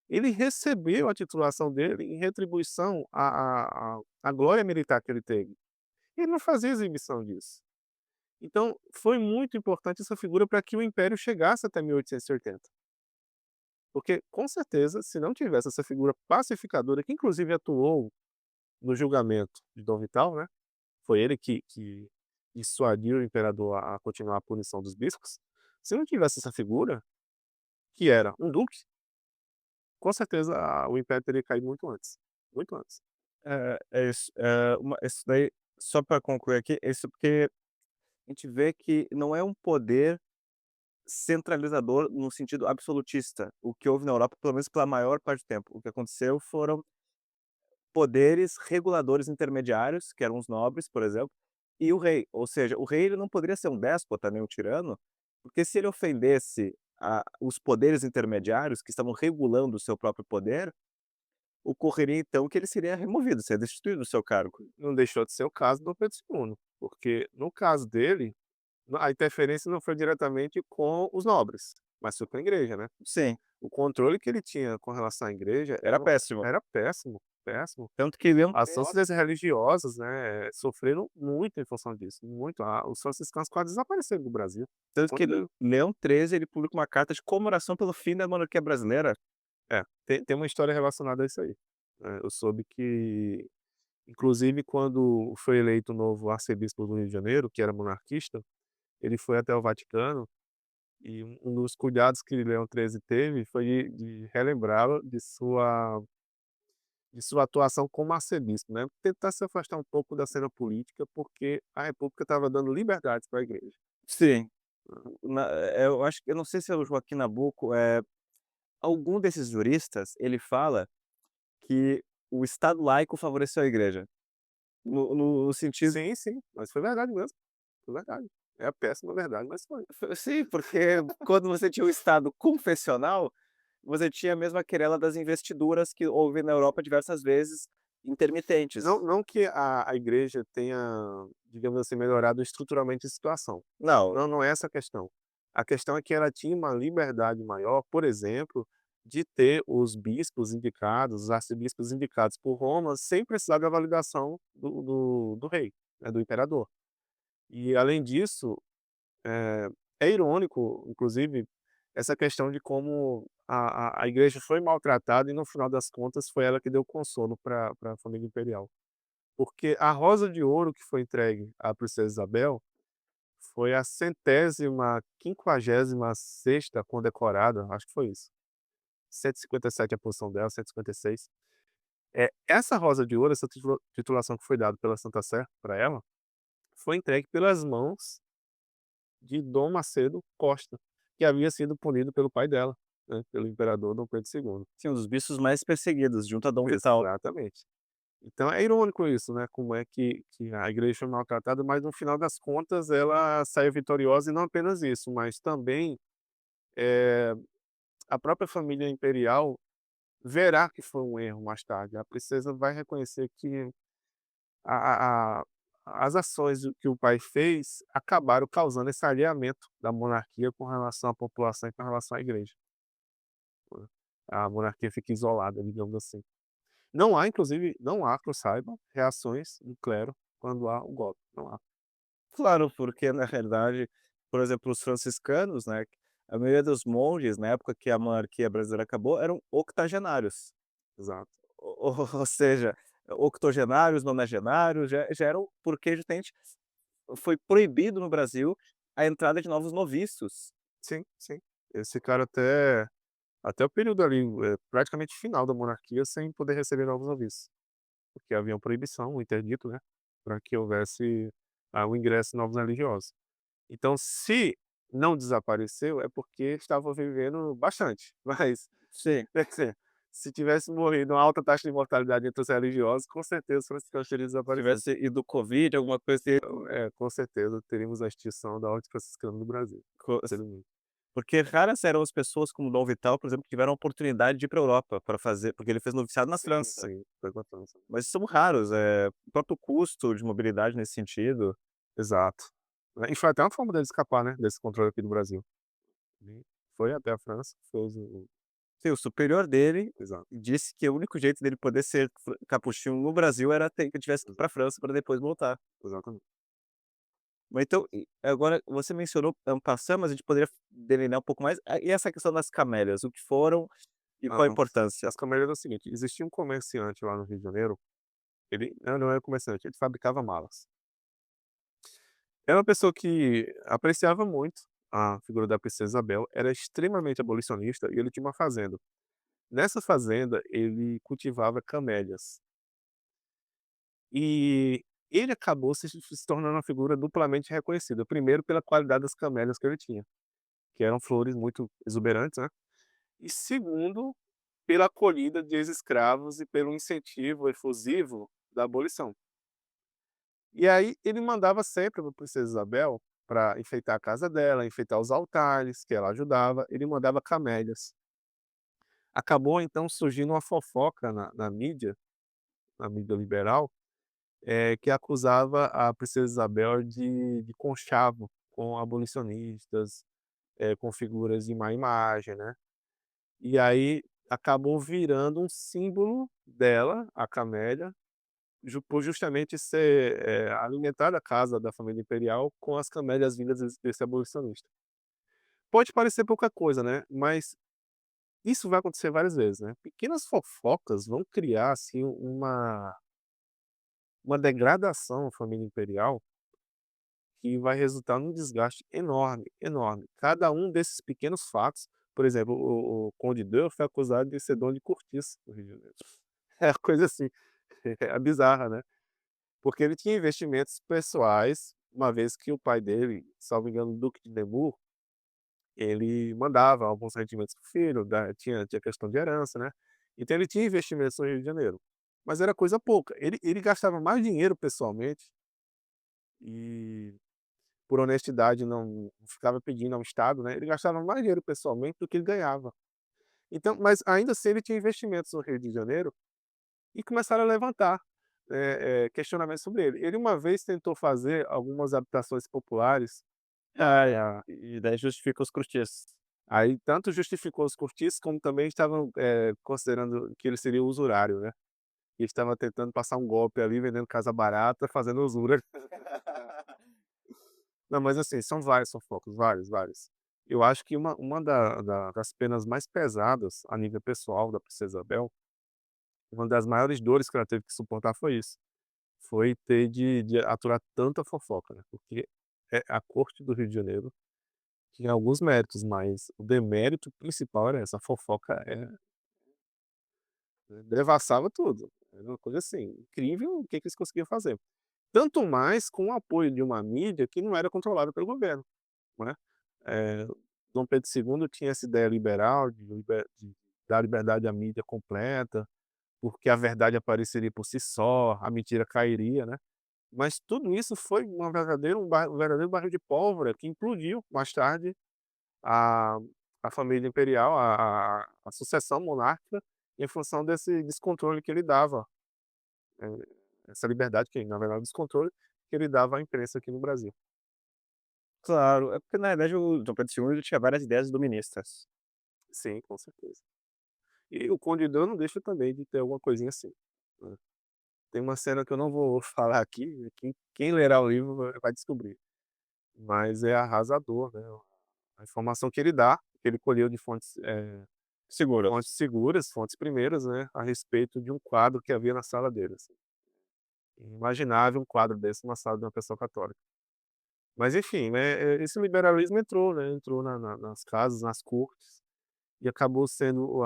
Speaker 2: Ele recebeu a titulação dele em retribuição à glória militar que ele teve. Ele não fazia exibição disso. Então, foi muito importante essa figura para que o império chegasse até 1880. Porque, com certeza, se não tivesse essa figura pacificadora, que inclusive atuou no julgamento de Dom Vital, né, foi ele que dissuadiu o imperador a continuar a punição dos bispos. Se não tivesse essa figura, que era um duque, com certeza o império teria caído muito antes, muito antes.
Speaker 1: É isso, isso daí, só para concluir aqui, isso porque a gente vê que não é um poder centralizador no sentido absolutista, o que houve na Europa, pelo menos pela maior parte do tempo. O que aconteceu foram poderes reguladores intermediários, que eram os nobres, por exemplo, e o rei. Ou seja, o rei ele não poderia ser um déspota, nem um tirano, porque se ele ofendesse os poderes intermediários que estavam regulando o seu próprio poder, ocorreria então que ele seria removido, seria destituído do seu cargo.
Speaker 2: Não deixou de ser o caso do Dom Pedro II, porque no caso dele, a interferência não foi diretamente com os nobres, mas foi com a igreja, né.
Speaker 1: Sim,
Speaker 2: O controle que ele tinha com relação à igreja
Speaker 1: era péssimo.
Speaker 2: era péssimo, péssimo.
Speaker 1: Tanto que Leão
Speaker 2: As
Speaker 1: XIII
Speaker 2: santas religiosas, né, sofreram muito em função disso, muito. Os franciscanos quase desapareceram do Brasil.
Speaker 1: tanto que
Speaker 2: Quando
Speaker 1: Leão XIII ele publica uma carta de comemoração pelo fim da monarquia brasileira.
Speaker 2: tem uma história relacionada a isso aí, né. Eu soube que, inclusive, quando foi eleito o novo arcebispo do Rio de Janeiro, que era monarquista, ele foi até o Vaticano e um dos cuidados que Leão XIII teve foi de relembrá-lo de sua de sua atuação como arcebispo, né, tentar se afastar um pouco da cena política, porque a república estava dando liberdades para a igreja.
Speaker 1: Sim. Eu acho que eu não sei se é o Joaquim Nabuco, algum desses juristas, ele fala que o Estado laico favoreceu a igreja, no sentido.
Speaker 2: Sim, sim, mas foi verdade mesmo, foi verdade. É a péssima verdade, mas foi.
Speaker 1: Sim, porque quando você tinha o Estado confessional, você tinha mesmo a querela das investiduras que houve na Europa diversas vezes,
Speaker 2: Não
Speaker 1: intermitentes.
Speaker 2: não que a igreja tenha, digamos assim, melhorado estruturalmente a situação.
Speaker 1: Não,
Speaker 2: Não é essa a questão. A questão é que ela tinha uma liberdade maior, por exemplo, de ter os bispos indicados, os arcebispos indicados por Roma, sem precisar da validação do rei, né, do imperador. E além disso, eh, é irônico, inclusive, essa questão de como a igreja foi maltratada e no final das contas foi ela que deu consolo para a família imperial. Porque a rosa de ouro que foi entregue à princesa Isabel foi a centésima quinquagésima sexta condecorada, acho que foi isso. 157 a posição dela, 156. Essa rosa de ouro, essa titulação que foi dada pela Santa Sé para ela, foi entregue pelas mãos de Dom Macedo Costa, que havia sido punido pelo pai dela, né, pelo imperador Dom Pedro II.
Speaker 1: tinha um dos bispos mais perseguidos, junto a Dom Vital.
Speaker 2: Exatamente. Então é irônico isso, né, como é que a igreja foi maltratada, mas no final das contas ela saiu vitoriosa e não apenas isso, mas também, eh, a própria família imperial verá que foi um erro mais tarde. A princesa vai reconhecer que a a as ações que o pai fez acabaram causando esse alinhamento da monarquia com relação à população e com relação à igreja, né. A monarquia fica isolada, digamos assim. Não há, que eu saiba, reações do clero quando há o golpe, não há.
Speaker 1: Claro, porque na realidade, por exemplo, os franciscanos, né, a maioria dos monges, na época que a monarquia brasileira acabou, eram octogenários.
Speaker 2: Exato.
Speaker 1: Ou seja, octogenários, nonagenários, já eram porque justamente foi proibido no Brasil a entrada de novos noviços.
Speaker 2: Sim, sim. Eles ficaram até o período ali, praticamente final da monarquia sem poder receber novos noviços, porque havia uma proibição, um interdito, né, para que houvesse, o ingresso de novos religiosos. Então se não desapareceu, é porque estava vivendo bastante, mas,
Speaker 1: Sim,
Speaker 2: quer dizer, se tivesse morrido uma alta taxa de mortalidade entre os religiosos, com certeza os franciscanos teriam
Speaker 1: se
Speaker 2: desaparecido.
Speaker 1: tivesse ido covid, alguma coisa assim,
Speaker 2: Com certeza teríamos a extinção da ordem franciscana no Brasil,
Speaker 1: co
Speaker 2: infelizmente.
Speaker 1: porque raras eram as pessoas como Dom Vital, por exemplo, que tiveram a oportunidade de ir para a Europa para fazer porque ele fez noviciado na
Speaker 2: Sim,
Speaker 1: França.
Speaker 2: sim, foi com a França.
Speaker 1: Mas são raros, o próprio custo de mobilidade nesse sentido.
Speaker 2: Exato. E foi até uma forma dele escapar, né, desse controle aqui do Brasil. Ele foi até a França, fez o
Speaker 1: Sim, o superior dele
Speaker 2: exato,
Speaker 1: disse que o único jeito dele poder ser capuchinho no Brasil era ter que tivesse que ir
Speaker 2: exa
Speaker 1: pra França para depois voltar.
Speaker 2: exatamente.
Speaker 1: Mas então, agora você mencionou en passant, mas a gente poderia delinear um pouco mais. E essa questão das camélias, o que foram e qual a
Speaker 2: Aham.
Speaker 1: importância?
Speaker 2: As camélias era o seguinte, existia um comerciante lá no Rio de Janeiro, ele não era comerciante, ele fabricava malas. Era uma pessoa que apreciava muito a figura da princesa Isabel, era extremamente abolicionista e ele tinha uma fazenda. Nessa fazenda, ele cultivava camélias. E ele acabou se tornando uma figura duplamente reconhecida. Primeiro, pela qualidade das camélias que ele tinha, que eram flores muito exuberantes, né. E segundo, pela acolhida de ex-escravos e pelo incentivo efusivo da abolição. E aí ele mandava sempre para a princesa Isabel, para enfeitar a casa dela, enfeitar os altares, que ela ajudava, ele mandava camélias. Acabou então surgindo uma fofoca na mídia liberal, que acusava a princesa Isabel de conchavo com abolicionistas, com figuras de má imagem, né. E aí acabou virando um símbolo dela, a camélia, por justamente ser, alimentada a casa da família imperial com as camélias vindas desse abolicionista. Pode parecer pouca coisa, né, mas isso vai acontecer várias vezes, né. Pequenas fofocas vão criar, assim, uma degradação à família imperial que vai resultar num desgaste enorme, enorme. Cada um desses pequenos fatos, por exemplo, o Conde d'Eu foi acusado de ser dono de cortiço no Rio de Janeiro. É coisa assim, é bizarra, né. Porque ele tinha investimentos pessoais, uma vez que o pai dele, salvo engano, o duque de Nemours, ele mandava alguns rendimentos para o filho, tinha questão de herança, né. Então ele tinha investimentos no Rio de Janeiro, mas era coisa pouca. Ele gastava mais dinheiro pessoalmente e, por honestidade, não ficava pedindo ao Estado, né, ele gastava mais dinheiro pessoalmente do que ele ganhava. Então, mas ainda assim ele tinha investimentos no Rio de Janeiro e começaram a levantar, questionamentos sobre ele. Ele uma vez tentou fazer algumas habitações populares,
Speaker 1: Ah,
Speaker 2: ah,
Speaker 1: e daí justifica os cortiços.
Speaker 2: aí tanto justificou os cortiços, como também estavam, considerando que ele seria usurário, né. E estava tentando passar um golpe ali, vendendo casa barata, fazendo usura. Não, mas assim, são vários fofocas, vários, vários. Eu acho que das penas mais pesadas, a nível pessoal, da princesa Isabel, uma das maiores dores que ela teve que suportar foi isso. Foi ter de aturar tanta fofoca, né, porque, a corte do Rio de Janeiro tinha alguns méritos, mas o demérito principal era essa, a fofoca devassava tudo. Era uma coisa, assim, incrível o que que eles conseguiam fazer. Tanto mais com o apoio de uma mídia que não era controlada pelo governo, né. Eh, Dom Pedro II tinha essa ideia liberal de dar liberdade à mídia completa, porque a verdade apareceria por si só, a mentira cairia, né. Mas tudo isso foi um verdadeiro barril de pólvora que implodiu mais tarde a a família imperial, a sucessão monárquica, em função desse descontrole que ele dava, essa liberdade que na verdade descontrole que ele dava à imprensa aqui no Brasil.
Speaker 1: Claro, é porque na verdade o Dom Pedro II ele tinha várias ideias iluministas.
Speaker 2: Sim, com certeza. E o Conde Dano não deixa também de ter alguma coisinha assim, né. Tem uma cena que eu não vou falar aqui, quem lerá o livro vai descobrir, mas é arrasador, né, a informação que ele dá, que ele colheu de fontes
Speaker 1: Seguras.
Speaker 2: seguras, fontes primeiras, né, a respeito de um quadro que havia na sala dele, assim. Inimaginável um quadro desse numa sala de uma pessoa católica. Mas enfim, né, esse liberalismo entrou, né, entrou nas casas, nas cortes, e acabou sendo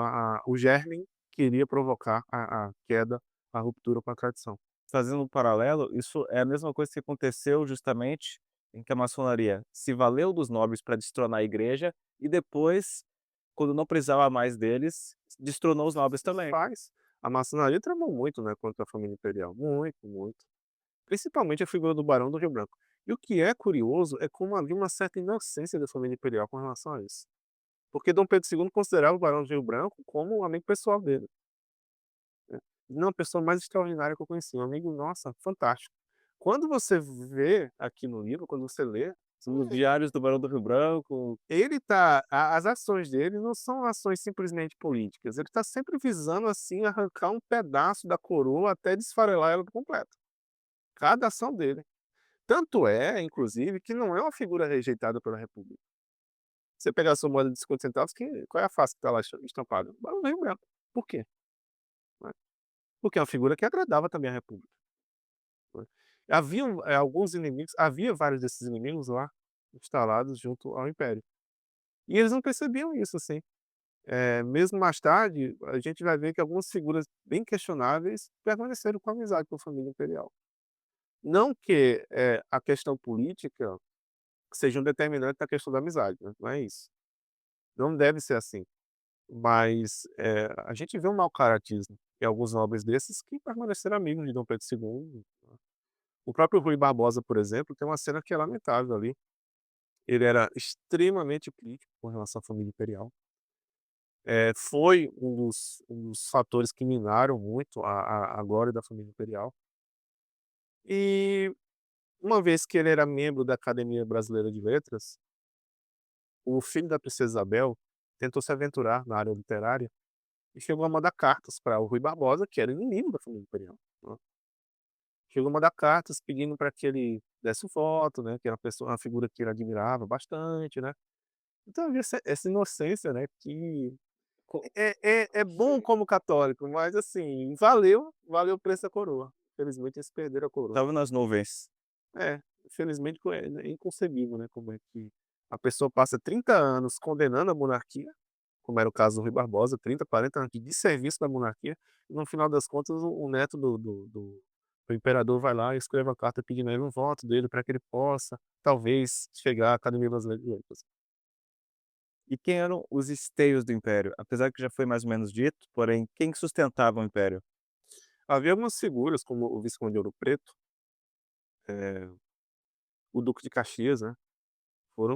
Speaker 2: o germe que iria provocar a queda, a ruptura com a tradição.
Speaker 1: Fazendo um paralelo, isso é a mesma coisa que aconteceu justamente em que a maçonaria se valeu dos nobres para destronar a igreja e depois, quando não precisava mais deles, destronou os nobres também.
Speaker 2: Faz. A maçonaria tramou muito, né, contra a família imperial, muito, muito. Principalmente a figura do Barão do Rio Branco. E o que é curioso é como havia uma certa inocência da família imperial com relação a isso. Porque Dom Pedro II considerava o Barão do Rio Branco como um amigo pessoal dele, né. Não, a pessoa mais extraordinária que eu conheci, um amigo, nossa, fantástico. Quando você vê aqui no livro, quando você lê,
Speaker 1: Os diários do Barão do Rio Branco.
Speaker 2: ele tá as ações dele não são ações simplesmente políticas, ele está sempre visando, assim, arrancar um pedaço da coroa até desfarelar ela por completo. Cada ação dele. Tanto é, inclusive, que não é uma figura rejeitada pela república. Você pegar a sua moeda de 50 centavos, qual é a face que está lá estampada? Barão do Rio Branco. Por quê? Né. Porque é uma figura que agradava também a república, né. Alguns inimigos, havia vários desses inimigos lá, instalados junto ao império. E eles não percebiam isso, assim. Mesmo mais tarde, a gente vai ver que algumas figuras bem questionáveis permaneceram com amizade com a família imperial. Não que, a questão política seja um determinante da questão da amizade, né, não é isso. Não deve ser assim. Mas, a gente vê um mau caratismo em alguns nobres desses que permaneceram amigos de Dom Pedro II. O próprio Rui Barbosa, por exemplo, tem uma cena que é lamentável ali. Ele era extremamente crítico com relação à família imperial. Foi um dos fatores que minaram muito a glória da família imperial. E uma vez que ele era membro da Academia Brasileira de Letras, o filho da princesa Isabel tentou se aventurar na área literária e chegou a mandar cartas para o Rui Barbosa, que era inimigo da família imperial, né. Chegou a mandar cartas pedindo para que ele desse o voto, né, que era uma figura que ele admirava bastante, né. Então havia essa inocência, né, que
Speaker 1: Co
Speaker 2: é bom como católico, mas assim, valeu o preço da coroa. Infelizmente eles perderam a coroa.
Speaker 1: Estava nas nuvens.
Speaker 2: É, infelizmente é inconcebível, né, como é que a pessoa passa 30 anos condenando a monarquia, como era o caso do Rui Barbosa, 30, 40 anos de desserviço da monarquia, e no final das contas o neto do imperador vai lá e escreve uma carta pedindo a ele um voto dele para que ele possa, talvez, chegar à Academia Brasileira de Letras.
Speaker 1: E quem eram os esteios do império? Apesar que já foi mais ou menos dito, porém, quem que sustentava o império?
Speaker 2: Havia algumas figuras, como o Visconde de Ouro Preto, eh, o Duque de Caxias, né,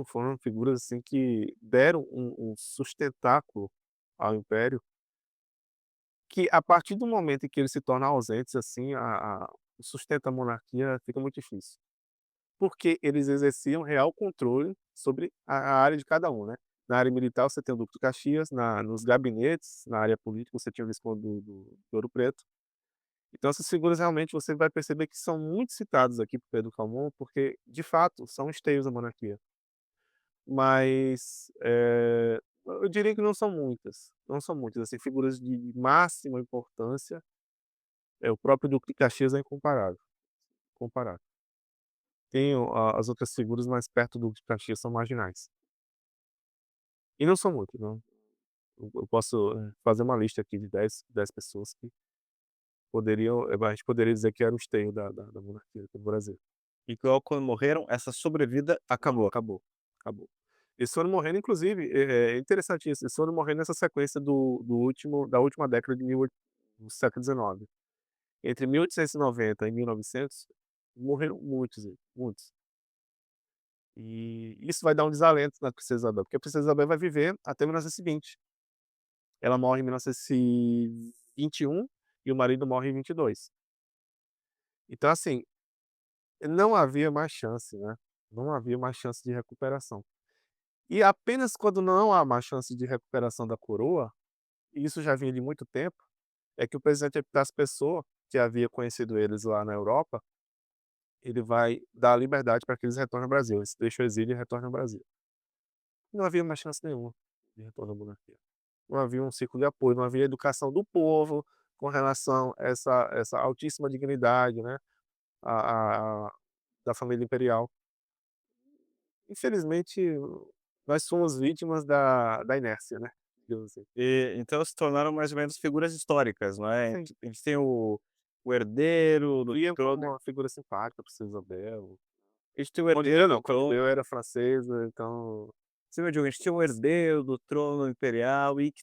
Speaker 2: foram figuras, assim, que deram um sustentáculo ao império, que a partir do momento em que eles se tornam ausentes, assim, o sustento da monarquia fica muito difícil. Porque eles exerciam real controle sobre a área de cada um, né. Na área militar você tem o Duque de Caxias, nos gabinetes, na área política você tinha o Visconde do Ouro Preto. Então essas figuras realmente você vai perceber que são muito citados aqui por Pedro Calmon, porque de fato são esteios da monarquia. Mas, eu diria que não são muitas, não são muitas, assim, figuras de máxima importância, o próprio Duque de Caxias é incomparável, comparável. Tem as outras figuras mais perto do Duque de Caxias são marginais. E não são muitos, não. Eu posso, fazer uma lista aqui de dez pessoas que poderiam, a gente poderia dizer que era o esteio da monarquia aqui no Brasil.
Speaker 1: E que logo quando morreram, essa sobrevida acabou.
Speaker 2: Acabou, acabou. Eles foram morrendo inclusive, é interessante isso, eles foram morrendo nessa sequência da última década de mil oit do século XIX. Entre 1890 e 1900, morreram muitos, muitos. E isso vai dar um desalento na Princesa Isabel, porque a Princesa Isabel vai viver até 1920. Ela morre em 1921 e o marido morre em 22. Então, assim, não havia mais chance, né, não havia mais chance de recuperação. E apenas quando não há mais chance de recuperação da coroa, e isso já vinha de muito tempo, é que o presidente Epitácio Pessoa, que havia conhecido eles lá na Europa, ele vai dar a liberdade para que eles retornem ao Brasil. Eles deixam o exílio e retornam ao Brasil. Não havia mais chance nenhuma de retorno à monarquia. Não havia um ciclo de apoio, não havia educação do povo com relação a essa altíssima dignidade, né, a da família imperial. Infelizmente, nós somos vítimas da inércia, né, digamos assim.
Speaker 1: E então se tornaram mais ou menos figuras históricas, não é?
Speaker 2: Sim,
Speaker 1: A gente tem o herdeiro do
Speaker 2: via como
Speaker 1: trono,
Speaker 2: uma figura simpática, a Princesa Isabel.
Speaker 1: a gente tem o
Speaker 2: Quando
Speaker 1: herdeiro
Speaker 2: eu
Speaker 1: do
Speaker 2: não, quando
Speaker 1: trono,
Speaker 2: eu era francesa, então
Speaker 1: sim, eu digo, a gente tinha o herdeiro do trono imperial e que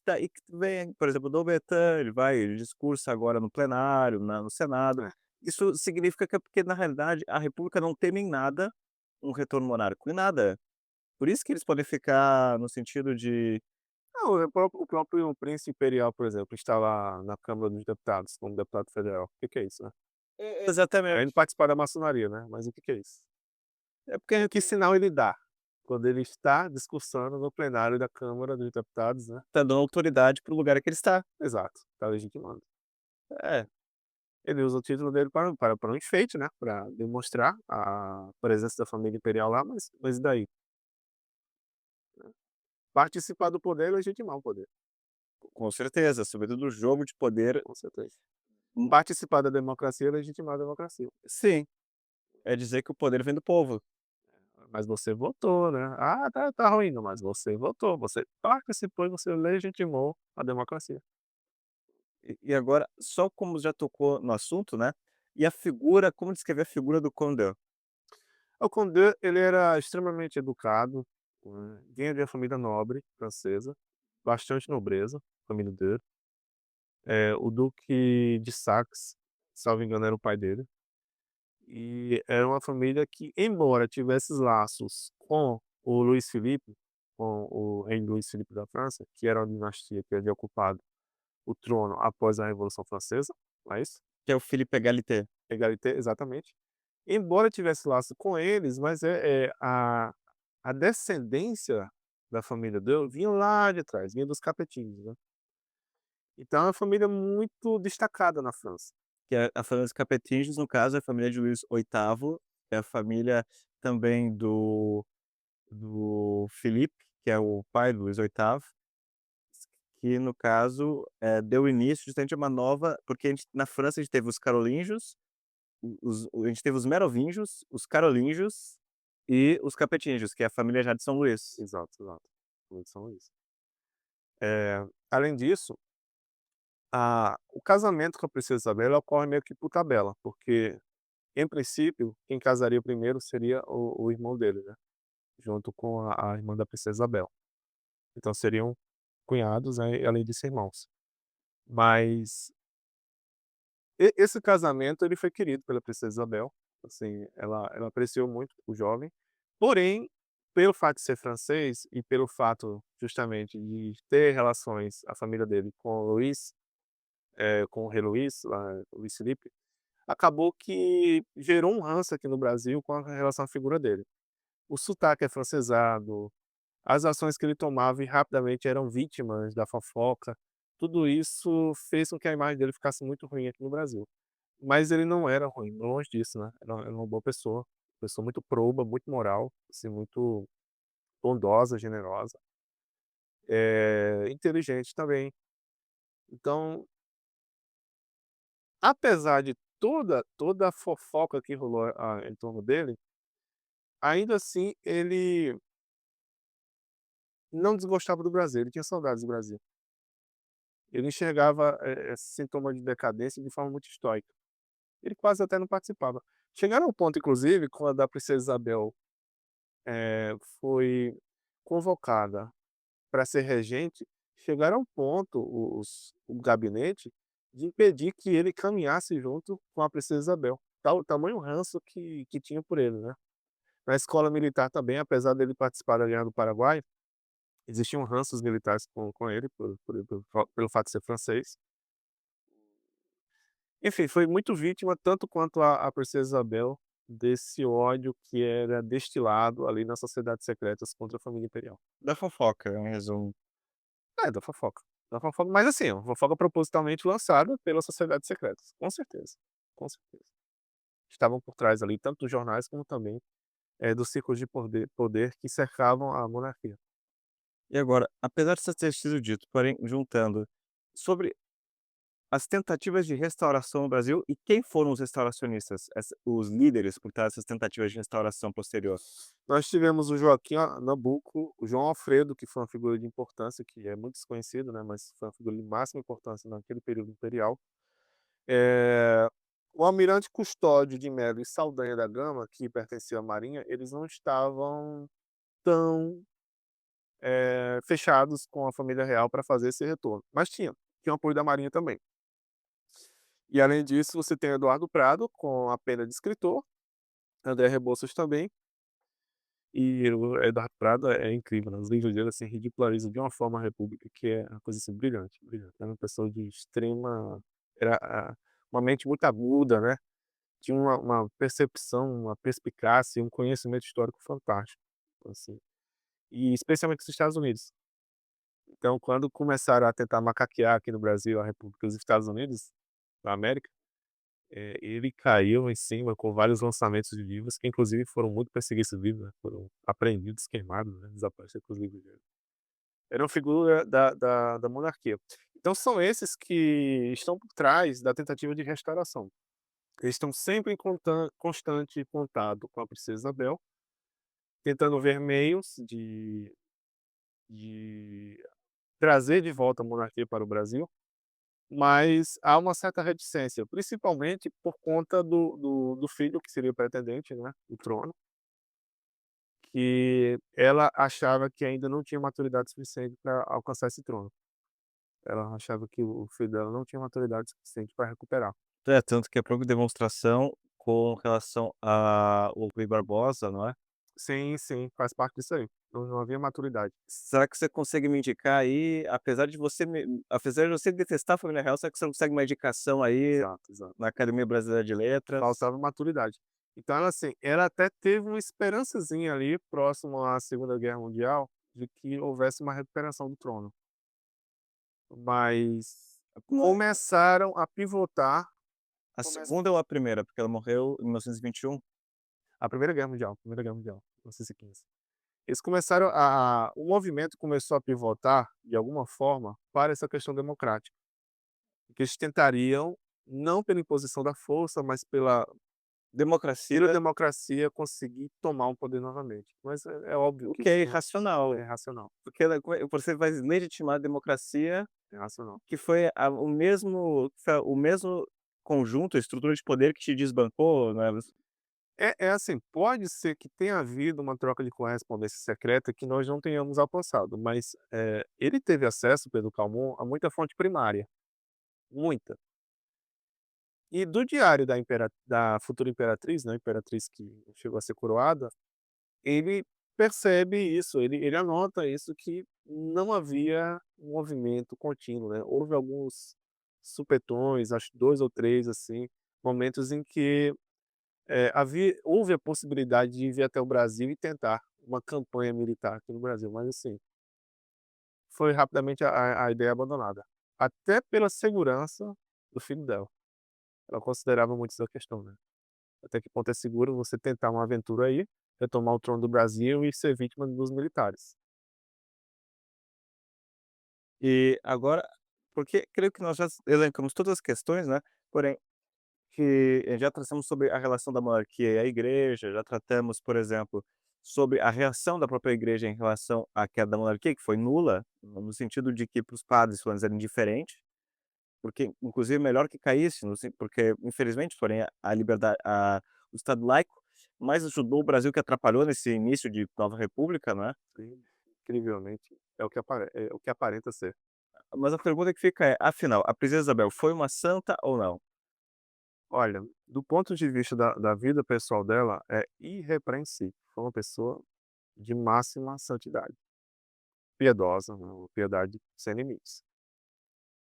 Speaker 1: vem, por exemplo, Dom Bertin, ele discursa agora no plenário, no senado.
Speaker 2: é.
Speaker 1: Isso significa que é porque na realidade a república não teme em nada um retorno monárquico, em nada. Por isso que eles podem ficar no sentido de
Speaker 2: Não, o próprio príncipe imperial, por exemplo, está lá na Câmara dos Deputados, como deputado federal. O que que é isso, né? É indo
Speaker 1: exatamente.
Speaker 2: participar da maçonaria, né, mas o que que é isso?
Speaker 1: É porque
Speaker 2: Que sinal ele dá quando ele está discursando no plenário da Câmara dos Deputados, né?
Speaker 1: tá dando autoridade para o lugar que ele está.
Speaker 2: Exato, está legitimando.
Speaker 1: É,
Speaker 2: Ele usa o título dele para um enfeite, né, para demonstrar a presença da família imperial lá, mas e daí? Participar do poder é legitimar o poder,
Speaker 1: com certeza, sobretudo o jogo de poder.
Speaker 2: com certeza.
Speaker 1: Hum,
Speaker 2: Participar da democracia é legitimar a democracia.
Speaker 1: sim, é dizer que o poder vem do povo.
Speaker 2: Mas você votou, né. "Ah, tá ruim", não, mas você votou, você participou e você legitimou a democracia.
Speaker 1: E agora, só como já tocou no assunto, né, e a figura como descrever a figura do Condé?
Speaker 2: O Condé, ele era extremamente educado, vinha de uma família nobre francesa, bastante nobreza, família dele. O duque de Saxe, salvo engano, era o pai dele. E era uma família que, embora tivesse laços com o Luiz Felipe, com o rei Luiz Felipe da França, que era uma dinastia que havia ocupado o trono após a Revolução Francesa, não é isso?
Speaker 1: Que é o Philippe Égalité.
Speaker 2: Égalité, exatamente. Embora tivesse laço com eles, mas a descendência da família dele vinha lá de trás, vinha dos Capetinhos, né. Então é uma família muito destacada na França.
Speaker 1: Que é a família dos Capetinhos, no caso, é a família de Luís VIII, é a família também do Felipe, que é o pai do Luís VIII, que no caso, deu início justamente a uma nova porque a gente na França a gente teve os carolíngios, a gente teve os merovingios, os carolíngios e os capetingios, que é a família já de São Luís.
Speaker 2: Exato, exato. Muito São Luís. Além disso, o casamento com a princesa Isabel ocorre meio que por tabela, porque, em princípio, quem casaria primeiro seria o irmão dele, né, junto com a irmã da princesa Isabel. Então seriam cunhados, né, além de ser irmãos. Mas esse casamento ele foi querido pela princesa Isabel, assim, ela apreciou muito o jovem, porém, pelo fato de ser francês e pelo fato justamente de ter relações, a família dele, com o Luís, com o rei Luís, lá, Luís Felipe, acabou que gerou um ranço aqui no Brasil com a relação à figura dele. O sotaque afrancesado, as ações que ele tomava e rapidamente eram vítimas da fofoca, tudo isso fez com que a imagem dele ficasse muito ruim aqui no Brasil. Mas ele não era ruim, longe disso, né, era uma boa pessoa muito proba, muito moral, assim, muito bondosa, generosa, inteligente também. Então, apesar de toda a fofoca que rolou, em torno dele, ainda assim ele não desgostava do Brasil, ele tinha saudades do Brasil. Ele enxergava, sintoma de decadência de forma muito estoica. Ele quase até não participava. Chegaram ao ponto, inclusive, quando a princesa Isabel, foi convocada para ser regente, chegaram ao ponto o gabinete de impedir que ele caminhasse junto com a princesa Isabel, tal tamanho ranço que tinha por ele, né. Na escola militar também, apesar dele participar da Guerra do Paraguai, existiam ranços militares com ele pelo fato de ser francês. Enfim, foi muito vítima, tanto quanto a princesa Isabel, desse ódio que era destilado ali nas sociedades secretas contra a família imperial.
Speaker 1: Da fofoca, é um resumo.
Speaker 2: É, da fofoca, mas assim, ó, fofoca propositalmente lançada pelas sociedades secretas, com certeza, com certeza. Estavam por trás ali, tanto dos jornais como também, dos círculos de poder que cercavam a monarquia.
Speaker 1: E agora, apesar disso ter sido dito, porém, juntando, sobre as tentativas de restauração no Brasil e quem foram os restauracionistas, os líderes por trás dessas tentativas de restauração posterior?
Speaker 2: Nós tivemos o Joaquim Nabuco, o João Alfredo, que foi uma figura de importância, que é muito desconhecido, né, mas foi uma figura de máxima importância naquele período imperial. Eh, o almirante Custódio de Melo e Saldanha da Gama, que pertenciam à marinha, eles não estavam tão, fechados com a família real para fazer esse retorno, mas tinha o apoio da marinha também. E além disso, você tem Eduardo Prado com a pena de escritor, André Rebouças também, e o Eduardo Prado é incrível, né, os livros dele, assim, ridicularizam de uma forma a república que é uma coisa, assim, brilhante, brilhante. Era uma pessoa de extrema, era uma mente muito aguda, né, tinha uma percepção, uma perspicácia e um conhecimento histórico fantástico, assim, e especialmente nos Estados Unidos. Então quando começaram a tentar macaquear aqui no Brasil a República dos Estados Unidos da América, ele caiu em cima com vários lançamentos de livros que inclusive foram muito perseguidos, livros, né, foram apreendidos, queimados, né, desapareceram com os livros dele. Era uma figura da monarquia. Então são esses que estão por trás da tentativa de restauração. Eles estão sempre em constante contato com a princesa Isabel, tentando ver meios de trazer de volta a monarquia para o Brasil, mas há uma certa reticência, principalmente por conta do filho que seria o pretendente, né, do trono, que ela achava que ainda não tinha maturidade suficiente para alcançar esse trono. Ela achava que o filho dela não tinha maturidade suficiente para recuperar.
Speaker 1: É, tanto que a própria demonstração com relação ao Rui Barbosa, não é?
Speaker 2: Sim, sim, faz parte disso aí. Não havia maturidade.
Speaker 1: Será que você consegue me indicar aí, apesar de você detestar a família real, será que você consegue uma indicação aí
Speaker 2: Exato, exato.
Speaker 1: na Academia Brasileira de Letras?
Speaker 2: Faltava maturidade. Então ela, assim, ela até teve uma esperançazinha ali, próximo à Segunda Guerra Mundial, de que houvesse uma recuperação do trono. Mas
Speaker 1: Não é
Speaker 2: começaram a pivotar.
Speaker 1: a
Speaker 2: Come
Speaker 1: segunda ou a primeira? Porque ela morreu em 1921.
Speaker 2: A Primeira Guerra Mundial, 1915. Eles começaram o movimento começou a pivotar, de alguma forma, para essa questão democrática, que eles tentariam, não pela imposição da força, mas pela
Speaker 1: Democracia,
Speaker 2: Pela democracia conseguir tomar o poder novamente. Mas é óbvio
Speaker 1: o
Speaker 2: que
Speaker 1: que é
Speaker 2: isso é
Speaker 1: irracional,
Speaker 2: irracional,
Speaker 1: porque ela você vai legitimar a democracia,
Speaker 2: é irracional.
Speaker 1: que foi o mesmo conjunto, estrutura de poder que te desbancou, né.
Speaker 2: É assim, pode ser que tenha havido uma troca de correspondência secreta que nós não tenhamos alcançado, mas, ele teve acesso, Pedro Calmon, a muita fonte primária, muita. E do diário da futura imperatriz, né, imperatriz que chegou a ser coroada, ele percebe isso, ele anota isso, que não havia um movimento contínuo, né. Houve alguns supetões, acho 2 ou 3 assim, momentos em que houve a possibilidade de vir até o Brasil e tentar uma campanha militar aqui no Brasil, mas assim, foi rapidamente a ideia abandonada. Até pela segurança do filho dela. Ela considerava muito essa questão, né. Até que ponto é seguro você tentar uma aventura aí, retomar o trono do Brasil e ser vítima dos militares.
Speaker 1: E agora porque creio que nós já elencamos todas as questões, né, porém, que já traçamos sobre a relação da monarquia e a igreja, já tratamos, por exemplo, sobre a reação da própria igreja em relação à queda da monarquia, que foi nula, no sentido de que para os padres foi era indiferente, porque inclusive melhor que caísse, no sen porque infelizmente, porém, a liberdade o Estado laico mais ajudou o Brasil que atrapalhou nesse início de nova república, né.
Speaker 2: Sim, incrivelmente, é o que aparenta ser.
Speaker 1: Mas a pergunta que fica é, afinal, a princesa Isabel foi uma santa ou não?
Speaker 2: Olha, do ponto de vista da vida pessoal dela, é irrepreensível. Foi uma pessoa de máxima santidade, piedosa, né, uma piedade sem limites.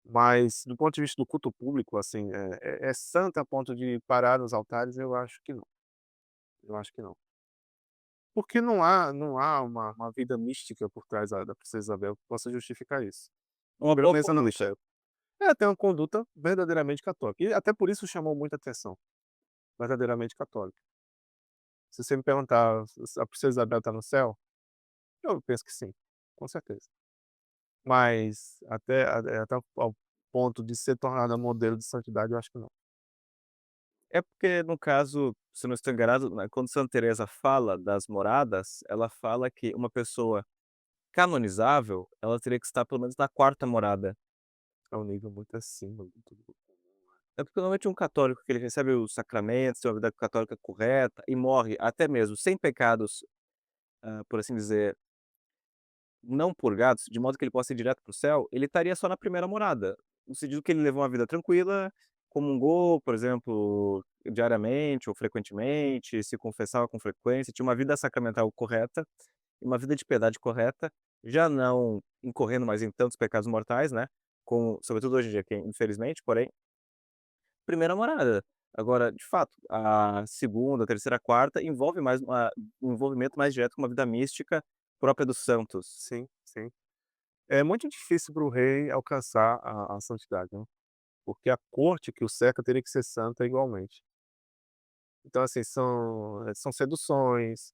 Speaker 2: Mas do ponto de vista do culto público, assim, é santa a ponto de parar nos altares? Eu acho que não, eu acho que não. Porque não há uma vida mística por trás da princesa Isabel que possa justificar isso,
Speaker 1: Uma
Speaker 2: pelo
Speaker 1: boa
Speaker 2: menos ela não
Speaker 1: conduta.
Speaker 2: chega. Ela tem uma conduta verdadeiramente católica, e até por isso chamou muita atenção, verdadeiramente católica. Se você me perguntar se a princesa Isabel está no céu, eu penso que sim, com certeza. Mas até ao ponto de ser tornada modelo de santidade, eu acho que não.
Speaker 1: É porque no caso, se eu não estou enganado, né, quando Santa Teresa fala das moradas, ela fala que uma pessoa canonizável, ela teria que estar pelo menos na quarta morada.
Speaker 2: É um nível muito acima do tudo.
Speaker 1: É porque normalmente um católico que ele recebe os sacramentos, tem uma vida católica correta e morre até mesmo sem pecados, por assim dizer, não purgados, de modo que ele possa ir direto para o céu, ele estaria só na primeira morada. No sentido que ele levou uma vida tranquila, comungou, por exemplo, diariamente ou frequentemente, se confessava com frequência, tinha uma vida sacramental correta e uma vida de piedade correta, já não incorrendo mais em tantos pecados mortais, né, como sobretudo hoje em dia que infelizmente, porém, primeira morada. Agora, de fato, a segunda, terceira, quarta envolve mais um envolvimento mais direto com uma vida mística própria dos santos.
Speaker 2: Sim, sim. É muito difícil para o rei alcançar a santidade, né, porque a corte que o cerca teria que ser santa igualmente. Então, assim, são seduções,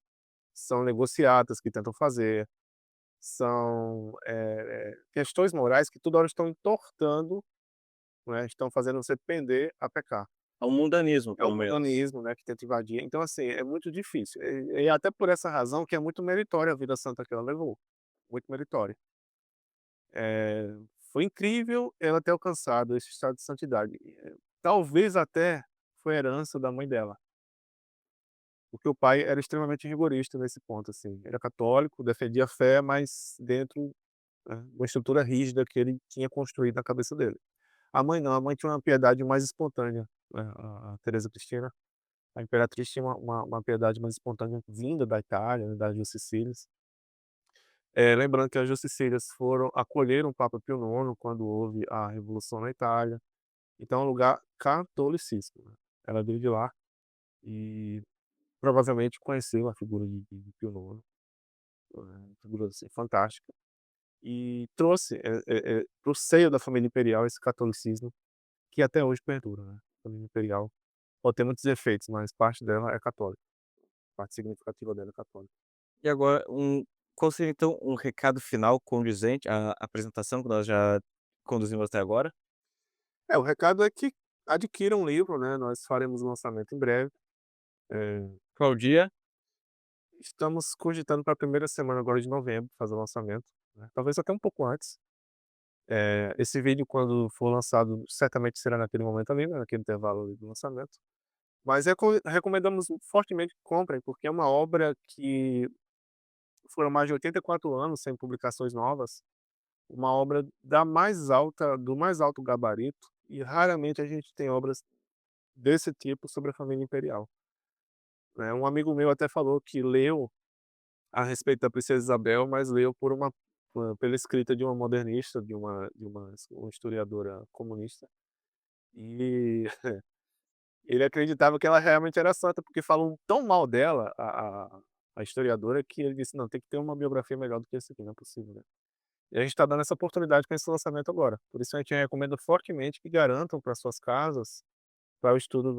Speaker 2: são negociatas que tentam fazer, são, questões morais que toda hora estão entortando, né, estão fazendo você pender a pecar.
Speaker 1: Ao mundanismo,
Speaker 2: É o
Speaker 1: pelo menos.
Speaker 2: mundanismo, né, que tenta invadir. Então, assim, é muito difícil. E até por essa razão que é muito meritória a vida santa que ela levou, muito meritória. Eh, Foi incrível ela ter alcançado esse estado de santidade. Talvez até foi herança da mãe dela, porque o pai era extremamente rigorista nesse ponto, assim. Era católico, defendia a fé, mas dentro, de uma estrutura rígida que ele tinha construído na cabeça dele. A mãe não, a mãe tinha uma piedade mais espontânea, né, a Teresa Cristina. A imperatriz tinha uma piedade mais espontânea vinda da Itália, né, das Sicílias. Lembrando que as Sicílias acolheram o Papa Pio IX quando houve a revolução na Itália, então é um lugar catolicíssimo, né. Ela veio de lá e provavelmente conheceu a figura de Pio IX, figura, assim, fantástica, e trouxe, para o seio da família imperial esse catolicismo que até hoje perdura, né. A família imperial pode ter muitos efeitos, mas parte dela é católica, parte significativa dela é católica.
Speaker 1: E agora qual seria então um recado final condizente à apresentação que nós já conduzimos até agora?
Speaker 2: O recado é que adquira um livro, né, nós faremos o lançamento em breve, Qual o dia? Estamos cogitando para a primeira semana agora de novembro fazer o lançamento, né, talvez até um pouco antes. Esse vídeo quando for lançado certamente será naquele momento ali, né, naquele intervalo ali do lançamento. Mas recomendamos fortemente que comprem, porque é uma obra que foram mais de 84 anos sem publicações novas, uma obra do mais alto gabarito, e raramente a gente tem obras desse tipo sobre a família imperial, né. Um amigo meu até falou que leu a respeito da princesa Isabel, mas leu pela escrita de uma modernista, de uma historiadora comunista, e ele acreditava que ela realmente era santa, porque falam tão mal dela, a historiadora, que ele disse: "Não, tem que ter uma biografia melhor do que esse aqui, não é possível, né". E a gente está dando essa oportunidade com esse lançamento agora. Por isso a gente recomenda fortemente que garantam para suas casas, para o estudo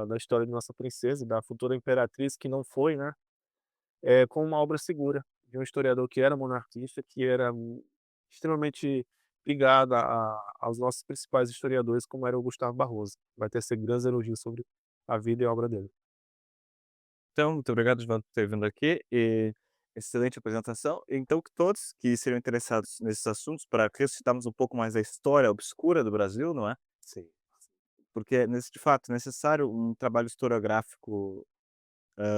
Speaker 2: da história de nossa princesa e da futura imperatriz que não foi, né, com uma obra segura, de um historiador que era monarquista, que era extremamente ligado aos nossos principais historiadores, como era o Gustavo Barroso. Vai tecer grandes elogios sobre a vida e a obra dele.
Speaker 1: Então, muito obrigado, João, por ter vindo aqui e excelente apresentação. Então, que todos que seriam interessados nesses assuntos, para ressuscitarmos um pouco mais a história obscura do Brasil, não é?
Speaker 2: Sim.
Speaker 1: Porque é de fato necessário um trabalho historiográfico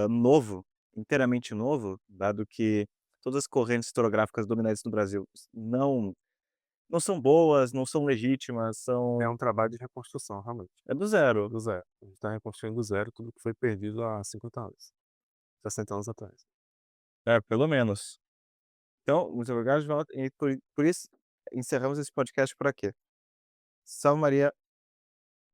Speaker 1: novo, inteiramente novo, dado que todas as correntes historiográficas dominantes no Brasil não são boas, não são legítimas,
Speaker 2: É
Speaker 1: são
Speaker 2: um trabalho de reconstrução, realmente,
Speaker 1: é do zero.
Speaker 2: do zero. A gente está reconstruindo do zero tudo que foi perdido há 50 anos, 60 anos atrás.
Speaker 1: É, pelo menos. Então, muito obrigado, João, e por isso encerramos esse podcast por aqui. Salve Maria.